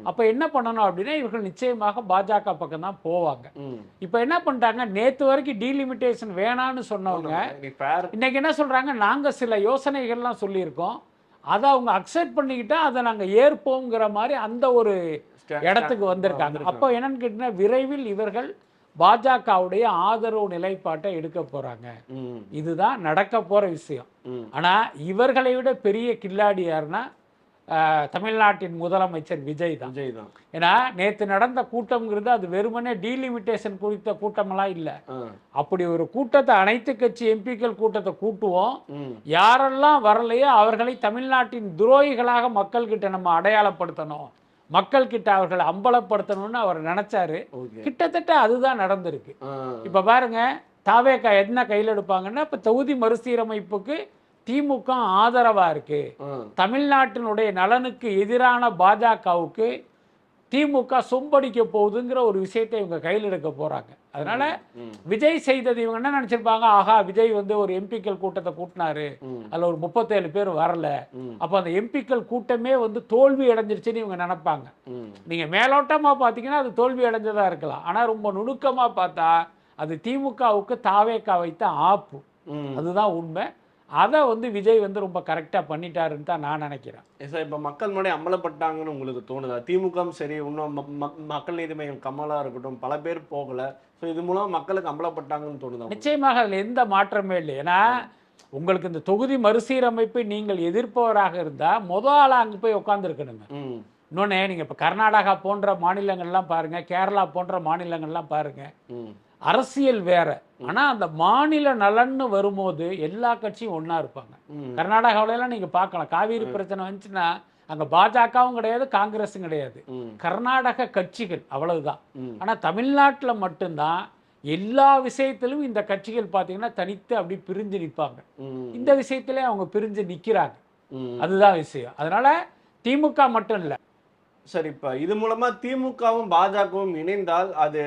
அப்போ என்ன பண்ணணும் அப்படின்னா, இவர்கள் நிச்சயமாக பாஜக பக்கம் தான் போவாங்க. இப்போ என்ன பண்ணிட்டாங்க, நேற்று வரைக்கும் டீலிமிட்டேஷன் வேணான்னு சொன்னவங்க இன்னைக்கு என்ன சொல்றாங்க, நாங்கள் சில யோசனைகள்லாம் சொல்லியிருக்கோம், அதை அவங்க அக்செப்ட் பண்ணிக்கிட்டா அதை நாங்கள் ஏற்போங்கிற மாதிரி அந்த ஒரு இடத்துக்கு வந்திருக்காங்க. அப்போ என்னன்னு கேட்டீங்கன்னா, விரைவில் இவர்கள் பாஜகவுடைய ஆதரவு நிலைப்பாட்டை எடுக்க போறாங்க. இதுதான் நடக்க போற விஷயம். ஆனா இவர்களை விட பெரிய கில்லாடி யாருன்னா தமிழ்நாட்டின் முதலமைச்சர் விஜய் தான். ஏன்னா நேற்று நடந்த கூட்டம்ங்கிறது அது வெறுமனே டீலிமிட்டேஷன் குறித்த கூட்டமெல்லாம் இல்லை. அப்படி ஒரு கூட்டத்தை, அனைத்து கட்சி எம்பிக்கள் கூட்டத்தை கூட்டுவோம், யாரெல்லாம் வரலையோ அவர்களை தமிழ்நாட்டின் துரோகிகளாக மக்கள் கிட்ட நம்ம அடையாளப்படுத்தணும், மக்கள் கிட்ட அவர்களை அம்பலப்படுத்தணும்னு அவர் நினைச்சாரு. கிட்டத்தட்ட அதுதான் நடந்திருக்கு. இப்ப பாருங்க, தாவேகா என்ன கையில் எடுப்பாங்கன்னா, இப்ப தொகுதி மறுசீரமைப்புக்கு திமுக ஆதரவா இருக்கு, தமிழ்நாட்டினுடைய நலனுக்கு எதிரான பாஜகவுக்கு திமுக சொம்படிக்க போகுதுங்கிற ஒரு விஷயத்தை இவங்க கையில் எடுக்க போறாங்க. அதனால விஜய் செய்தது இவங்க என்ன நினைச்சிருப்பாங்க, ஆஹா விஜய் வந்து ஒரு எம்பிக்கள் கூட்டத்தை கூட்டினாரு, அதுல ஒரு 37 பேர் வரல, அப்ப அந்த எம்பிக்கள் கூட்டமே வந்து தோல்வி அடைஞ்சிருச்சுன்னு இவங்க நினைப்பாங்க. நீங்க மேலோட்டமா பாத்தீங்கன்னா அது தோல்வி அடைஞ்சதா இருக்கலாம், ஆனா ரொம்ப நுணுக்கமா பார்த்தா அது திமுகவுக்கு தாவேகா வைத்த ஆப்பு. அதுதான் உண்மை. அதை வந்து விஜய் வந்து ரொம்ப கரெக்டாக பண்ணிட்டாருன்னு தான் நான் நினைக்கிறேன். சார், இப்போ மக்கள் முன்னாடி அமலப்பட்டாங்கன்னு உங்களுக்கு தோணுதா? திமுகவும் சரி, இன்னும் மக்கள் நீதி மையம் கமலா இருக்கட்டும், பல பேர் போகலை, ஸோ இது மூலம் மக்களுக்கு அமலப்பட்டாங்கன்னு தோணுதா? நிச்சயமாக அதில் எந்த மாற்றமே இல்லை. ஏன்னா உங்களுக்கு இந்த தொகுதி மறுசீரமைப்பை நீங்கள் எதிர்ப்பவராக இருந்தால் மொதல் ஆளாக அங்கே போய் உட்காந்துருக்கணுங்க. இன்னொன்று, நீங்கள் இப்போ கர்நாடகா போன்ற மாநிலங்கள்லாம் பாருங்கள், கேரளா போன்ற மாநிலங்கள்லாம் பாருங்கள், அரசியல் வேற, ஆனா அந்த மாநில நலன்னு வரும்போது எல்லா கட்சியும் ஒன்னா இருப்பாங்க. கர்நாடகாவில நீங்க பார்க்கலாம், காவிரி பிரச்சனை வந்துச்சுன்னா அங்க பாஜகவும் கிடையாது, காங்கிரஸும் கிடையாது, கர்நாடக கட்சிகள் அவ்வளவுதான். ஆனா தமிழ்நாட்டில் மட்டும்தான் எல்லா விஷயத்திலும் இந்த கட்சிகள் பார்த்தீங்கன்னா தனித்து அப்படி பிரிஞ்சு நிற்பாங்க. இந்த விஷயத்திலே அவங்க பிரிஞ்சு நிற்கிறாங்க, அதுதான் விஷயம். அதனால திமுக மட்டும் இல்லை. சரி, இப்போ இது மூலமா திமுகவும் பாஜகவும் இணைந்தால் அது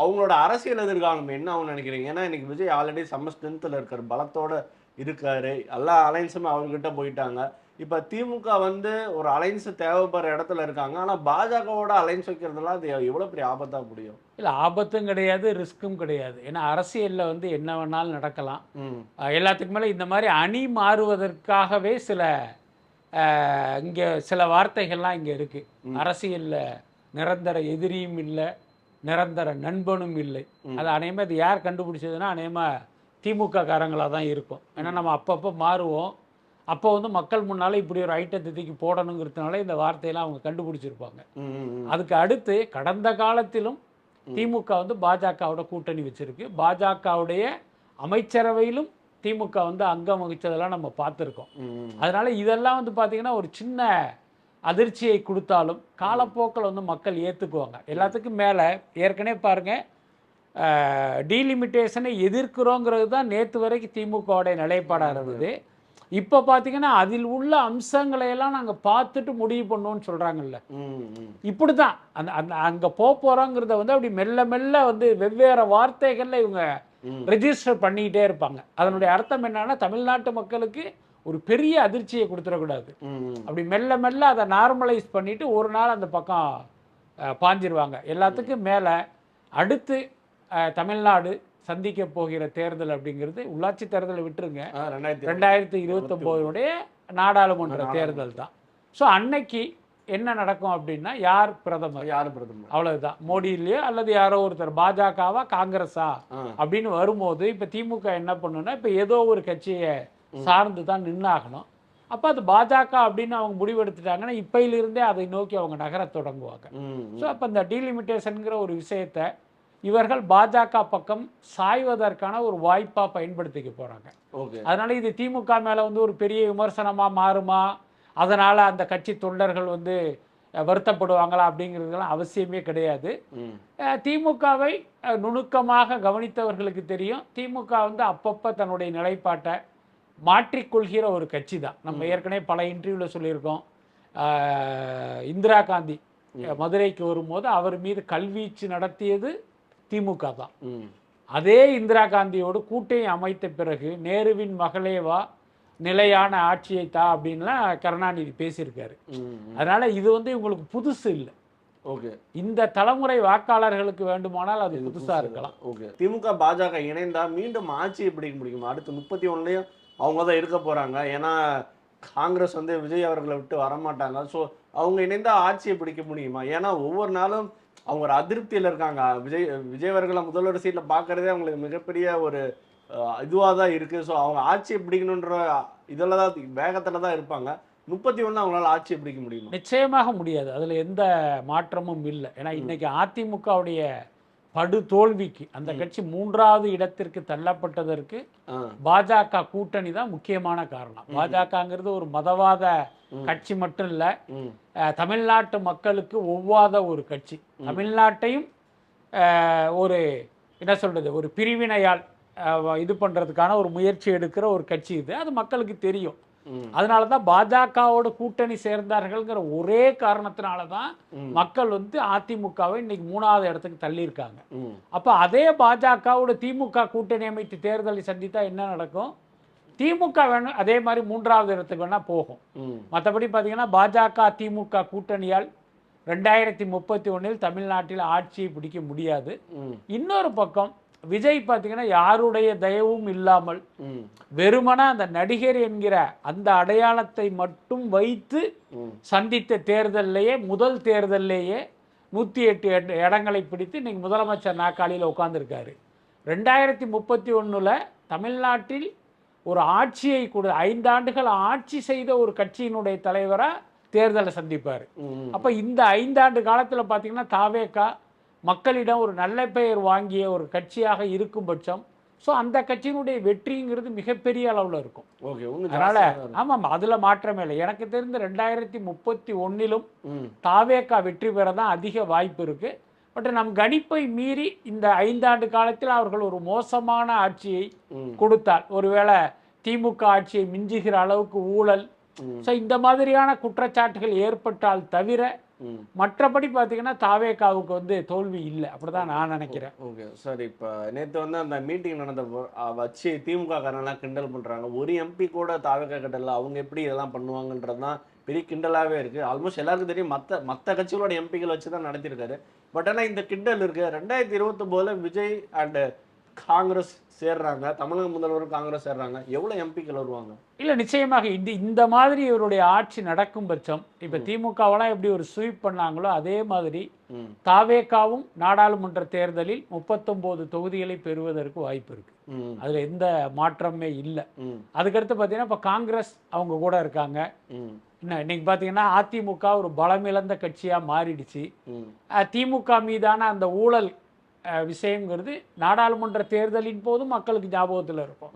அவங்களோட அரசியல் எதிர்காலம் என்ன ஆகும் நினைக்கிறீங்க? ஏன்னா இன்னைக்கு விஜய் ஆல்ரெடி செம்ம ஸ்ட்ரென்த்தில் இருக்காரு, பலத்தோட இருக்காரு, எல்லா அலைன்ஸுமே அவர்கிட்ட போயிட்டாங்க. இப்போ திமுக வந்து ஒரு அலைன்ஸ் தேவைப்படுற இடத்துல இருக்காங்க, ஆனால் பாஜகவோட அலைன்ஸ் வைக்கிறதுலாம் அது எவ்வளோ பெரிய ஆபத்தாக முடியும்? இல்லை, ஆபத்தும் கிடையாது, ரிஸ்க்கும் கிடையாது. ஏன்னா அரசியலில் வந்து என்ன வேணாலும் நடக்கலாம். எல்லாத்துக்கு மேலே இந்த மாதிரி அணி மாறுவதற்காகவே இங்கே சில வார்த்தைகள்லாம் இங்கே இருக்குது. அரசியலில் நிரந்தர எதிரியும் இல்லை, நிரந்தர நண்பனும் இல்லை. அது அநேகமாக இது யார் கண்டுபிடிச்சதுன்னா அநேகமாக திமுக காரங்களாக தான் இருக்கும். ஏன்னா நம்ம அப்பப்போ மாறுவோம், அப்போ வந்து மக்கள் முன்னால் இப்படி ஒரு ஐட்டத்தை தூக்கி போடணுங்கிறதுனால இந்த வார்த்தையெல்லாம் அவங்க கண்டுபிடிச்சிருப்பாங்க. அதுக்கு அடுத்து கடந்த காலத்திலும் திமுக வந்து பாஜகவோட கூட்டணி வச்சிருக்கு, பாஜகவுடைய அமைச்சரவையிலும் திமுக வந்து அங்கம் வகிச்சதெல்லாம் நம்ம பார்த்துருக்கோம். அதனால இதெல்லாம் வந்து பார்த்தீங்கன்னா ஒரு சின்ன அதிர்ச்சியை கொடுத்தாலும் காலப்போக்கில் வந்து மக்கள் ஏற்றுக்குவாங்க. எல்லாத்துக்கும் மேலே ஏற்கனவே பாருங்கள், டீலிமிட்டேஷனை எதிர்க்கிறோங்கிறது தான் நேற்று வரைக்கும் திமுகவுடைய நிலைப்பாடாக இருந்தது. இப்போ பார்த்தீங்கன்னா அதில் உள்ள அம்சங்களையெல்லாம் நாங்கள் பார்த்துட்டு முடிவு பண்ணோன்னு சொல்கிறாங்கல்ல, இப்படி தான் அந்த அங்கே போகிறோங்கிறத வந்து அப்படி மெல்ல மெல்ல வந்து வெவ்வேறு வார்த்தைகளில் இவங்க ரெஜிஸ்டர் பண்ணிக்கிட்டே இருப்பாங்க. அதனுடைய அர்த்தம் என்னன்னா, தமிழ்நாட்டு மக்களுக்கு ஒரு பெரிய அதிர்ச்சியை கொடுத்துடக்கூடாது, அப்படி மெல்ல மெல்ல அதை நார்மலைஸ் பண்ணிட்டு ஒரு நாள் அந்த பக்கம் பாஞ்சிருவாங்க. எல்லாத்துக்கும் மேலே அடுத்து தமிழ்நாடு சந்திக்க போகிற தேர்தல் அப்படிங்கிறது உள்ளாட்சி தேர்தலை விட்டுருங்க, 2029 நாடாளுமன்ற தேர்தல் தான். ஸோ அன்னைக்கு என்ன நடக்கும் அப்படின்னா, யார் பிரதமர் அவ்வளவுதான், மோடி இல்லையோ அல்லது யாரோ ஒருத்தர், பாஜகவா காங்கிரஸா அப்படின்னு வரும்போது இப்போ திமுக என்ன பண்ணுன்னா, இப்போ ஏதோ ஒரு கட்சியை சார்ந்து தான் நின்னாகணும். அப்போ அது பாஜக அப்படின்னு அவங்க முடிவெடுத்துட்டாங்கன்னா இப்பையிலிருந்தே அதை நோக்கி அவங்க நகர தொடங்குவாங்க. ஸோ அப்போ இந்த டீலிமிட்டேஷனுங்கிற ஒரு விஷயத்தை இவர்கள் பாஜக பக்கம் சாய்வதற்கான ஒரு வாய்ப்பாக பயன்படுத்திக்க போகிறாங்க. அதனால இது திமுக மேலே வந்து ஒரு பெரிய விமர்சனமாக மாறுமா, அதனால் அந்த கட்சி தொண்டர்கள் வந்து வருத்தப்படுவாங்களா அப்படிங்கிறதுலாம் அவசியமே கிடையாது. திமுகவை நுணுக்கமாக கவனித்தவர்களுக்கு தெரியும், திமுக வந்து அப்பப்போ தன்னுடைய நிலைப்பாட்டை மாற்றிக்கொள்கிற ஒரு கட்சி தான். நம்ம ஏற்கனவே பல இன்டர்வியூவில் சொல்லியிருக்கோம். இந்திரா காந்தி மதுரைக்கு வரும்போது அவர் மீது கல்வீச்சு நடத்தியது திமுக தான். அதே இந்திரா காந்தியோடு கூட்டணி அமைத்த பிறகு நேருவின் மகளேவா நிலையான ஆட்சியை தா அப்படின்லாம் கருணாநிதி பேசியிருக்காரு. அதனால இது இவங்களுக்கு புதுசு இல்லை. ஓகே, இந்த தலைமுறை வாக்காளர்களுக்கு வேண்டுமானால் அது புதுசா இருக்கலாம். ஓகே, திமுக பாஜக இணைந்தா மீண்டும் ஆட்சியை பிடிக்க முடியுமா? அடுத்து 31லயும் அவங்க தான் இருக்க போறாங்க. ஏன்னா காங்கிரஸ் விஜய் அவர்களை விட்டு வரமாட்டாங்க. ஸோ அவங்க இணைந்தா ஆட்சியை பிடிக்க முடியுமா? ஏன்னா ஒவ்வொரு நாளும் அவங்க ஒரு அதிருப்தியில் இருக்காங்க. விஜய் அவர்களை முதல்வர் சீட்டில் பார்க்கறதே அவங்களுக்கு மிகப்பெரிய ஒரு இதுவாக தான் இருக்குது. ஸோ அவங்க ஆட்சியை பிடிக்கணுன்ற இதில் தான் வேகத்தில் தான் இருப்பாங்க. 31 அவங்களால ஆட்சியை பிடிக்க முடியுமா? நிச்சயமாக முடியாது. அதில் எந்த மாற்றமும் இல்லை. ஏன்னா இன்னைக்கு அதிமுகவுடைய படு தோல்விக்கு அந்த கட்சி 3வது இடத்திற்கு தள்ளப்பட்டதற்கு பாஜக கூட்டணி தான் முக்கியமான காரணம். பாஜகங்கிறது ஒரு மதவாத கட்சி மட்டும் இல்லை, தமிழ்நாட்டு மக்களுக்கு ஒவ்வாத ஒரு கட்சி. தமிழ்நாட்டையும் ஒரு என்ன சொல்றது, ஒரு பிரிவினையால் இது பண்றதுக்கான ஒரு முயற்சி எடுக்கிற ஒரு கட்சி இது. அது மக்களுக்கு தெரியும். அதனால தான் பாஜகவோட கூட்டணி சேர்ந்தார்கள்ங்கிற ஒரே காரணத்தினால தான் மக்கள் அதிமுகவை இன்னைக்கு 3வது இடத்துக்கு தள்ளி இருக்காங்க. அப்ப அதே பாஜகவோட திமுக கூட்டணி அமைத்து தேர்தலை சந்தித்தா என்ன நடக்கும்? திமுக வேணும் அதே மாதிரி 3வது இடத்துக்கு வேணா போகும். மற்றபடி பார்த்தீங்கன்னா பாஜக திமுக கூட்டணியால் 2031 தமிழ்நாட்டில் ஆட்சியை பிடிக்க முடியாது. இன்னொரு பக்கம் விஜய் பார்த்தீங்கன்னா யாருடைய தயவும் இல்லாமல் வெறுமனா அந்த நடிகர் என்கிற அந்த அடையாளத்தை மட்டும் வைத்து சந்தித்த தேர்தலிலேயே முதல் தேர்தலிலேயே 108 இடங்களை பிடித்து இன்னைக்கு முதலமைச்சர் நாற்காலியில் உட்கார்ந்துருக்காரு. 2031 தமிழ்நாட்டில் ஒரு ஆட்சியை கூட 5 ஆண்டுகள் ஆட்சி செய்த ஒரு கட்சியினுடைய தலைவராக தேர்தலை சந்திப்பார். அப்போ இந்த 5 ஆண்டு காலத்தில் பார்த்தீங்கன்னா தாவேகா மக்களிடம் ஒரு நல்ல பெயர் வாங்கிய ஒரு கட்சியாக இருக்கும் பட்சம் ஸோ அந்த கட்சியினுடைய வெற்றிங்கிறது மிகப்பெரிய அளவில் இருக்கும். அதனால ஆமாம், அதில் மாற்றமே இல்லை. எனக்கு தெரிந்த 2031 தாவேகா வெற்றி பெற தான் அதிக வாய்ப்பு இருக்கு. பட் நம் கணிப்பை மீறி இந்த 5 ஆண்டு காலத்தில் அவர்கள் ஒரு மோசமான ஆட்சியை கொடுத்தால், ஒருவேளை திமுக ஆட்சியை மிஞ்சுகிற அளவுக்கு ஊழல், ஸோ இந்த மாதிரியான குற்றச்சாட்டுகள் ஏற்பட்டால் தவிர மற்றபடி பார்த்தீங்கன்னா தாவேகாவுக்கு தோல்வி இல்லை, அப்படிதான் நான் நினைக்கிறேன். ஓகே சார், இப்போ நேற்று அந்த மீட்டிங் நடந்த வச்சு திமுக காரங்களாம் கிண்டல் பண்ணுறாங்க. ஒரு எம்பி கூட தாவேகா கிட்டல, அவங்க எப்படி இதெல்லாம் பண்ணுவாங்கன்றது தான் பெரிய கிண்டலாகவே இருக்குது. ஆல்மோஸ்ட் எல்லாருக்கும் தெரியும் மற்ற கட்சிகளோட எம்பிக்கள் வச்சு தான் நடத்தியிருக்காரு. பட் ஆனால் இந்த கிண்டல் இருக்குது. 2029 விஜய் அண்ட் காங்கிரஸ் சேர்றாங்க, தமிழக முதல்வர் காங்கிரஸ் சேர்றாங்க, எவ்வளவு எம்பிக்கள் வருவாங்க? இல்ல நிச்சயமாக இந்த மாதிரி இவருடைய ஆட்சி நடக்கும் பட்சம், இப்ப திமுகவெல்லாம் எப்படி ஒரு ஸ்வீப் பண்ணாங்களோ அதே மாதிரி தாவேகாவும் நாடாளுமன்ற தேர்தலில் 39 தொகுதிகளை பெறுவதற்கு வாய்ப்பு இருக்கு. அதுல எந்த மாற்றமே இல்லை. அதுக்கடுத்து பாத்தீங்கன்னா இப்ப காங்கிரஸ் அவங்க கூட இருக்காங்க. இன்னைக்கு பாத்தீங்கன்னா அதிமுக ஒரு பலமிழந்த கட்சியா மாறிடுச்சு. திமுக மீதான அந்த ஊழல் விஷயங்கிறது நாடாளுமன்ற தேர்தலின் போதும் மக்களுக்கு ஞாபகத்தில் இருக்கும்.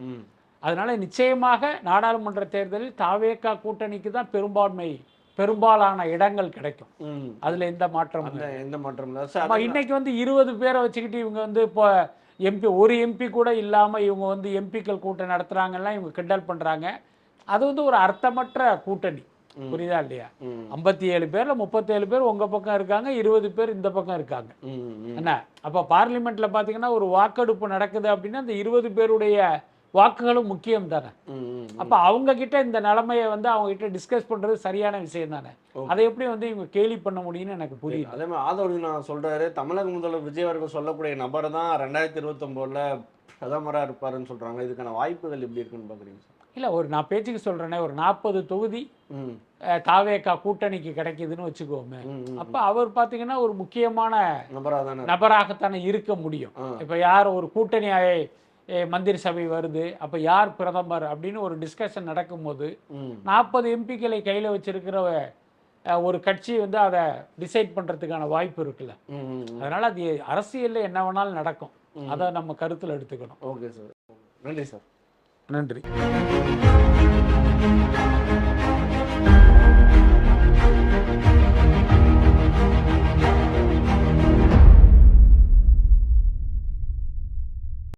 அதனால நிச்சயமாக நாடாளுமன்ற தேர்தலில் தாவேகா கூட்டணிக்கு தான் பெரும்பாலான இடங்கள் கிடைக்கும். அதுல எந்த மாற்றமும் இன்னைக்கு 20 பேரை வச்சுக்கிட்டு இவங்க இப்போ எம்பி ஒரு எம்பி கூட இல்லாம இவங்க எம்பிக்கள் கூட்டம் நடத்துறாங்கன்னா இவங்க கிண்டல் பண்றாங்க. அது ஒரு அர்த்தமற்ற கூட்டணி, புரியுதா இல்லையா? 57 பேர்ல 37 பேர் உங்க பக்கம் இருக்காங்க, 20 பேர் இந்த பக்கம் இருக்காங்க. என்ன அப்ப பார்லிமெண்ட்ல பாத்தீங்கன்னா ஒரு வாக்கெடுப்பு நடக்குது அப்படின்னா அந்த 20 பேருடைய வாக்குகளும் முக்கியம் தானே. அப்ப அவங்க கிட்ட இந்த நிலைமையை அவங்க கிட்ட டிஸ்கஸ் பண்றது சரியான விஷயம் தானே. அதை எப்படி இவங்க கேலி பண்ண முடியும்னு எனக்கு புரியுது. அதே மாதிரி ஆதரவு நான் சொல்றாரு, தமிழக முதல்வர் விஜய் அவர்கள் சொல்லக்கூடிய நபர் தான் 2029 பிரதமரா இருப்பாருன்னு சொல்றாங்க. இதுக்கான வாய்ப்புகள் எப்படி இருக்குன்னு பாக்குறீங்க? இல்லை, நான் பேச்சுக்கு சொல்கிறேனே, ஒரு 40 தொகுதி தாவேகா கூட்டணிக்கு கிடைக்குதுன்னு வச்சுக்கோமே. அப்போ அவர் பார்த்தீங்கன்னா ஒரு முக்கியமான நபராகத்தானே இருக்க முடியும். இப்போ யார் ஒரு கூட்டணி மந்திரி சபை வருது, அப்போ யார் பிரதமர் அப்படின்னு ஒரு டிஸ்கஷன் நடக்கும்போது 40 எம்பிக்களை கையில் வச்சிருக்கிற ஒரு கட்சி அதை டிசைட் பண்ணுறதுக்கான வாய்ப்பு இருக்குல்ல. அதனால் அது அரசியலில் என்ன வேணாலும் நடக்கும். அதை நம்ம கருத்தில் எடுத்துக்கணும். ஓகே சார், நன்றி சார். நன்றி.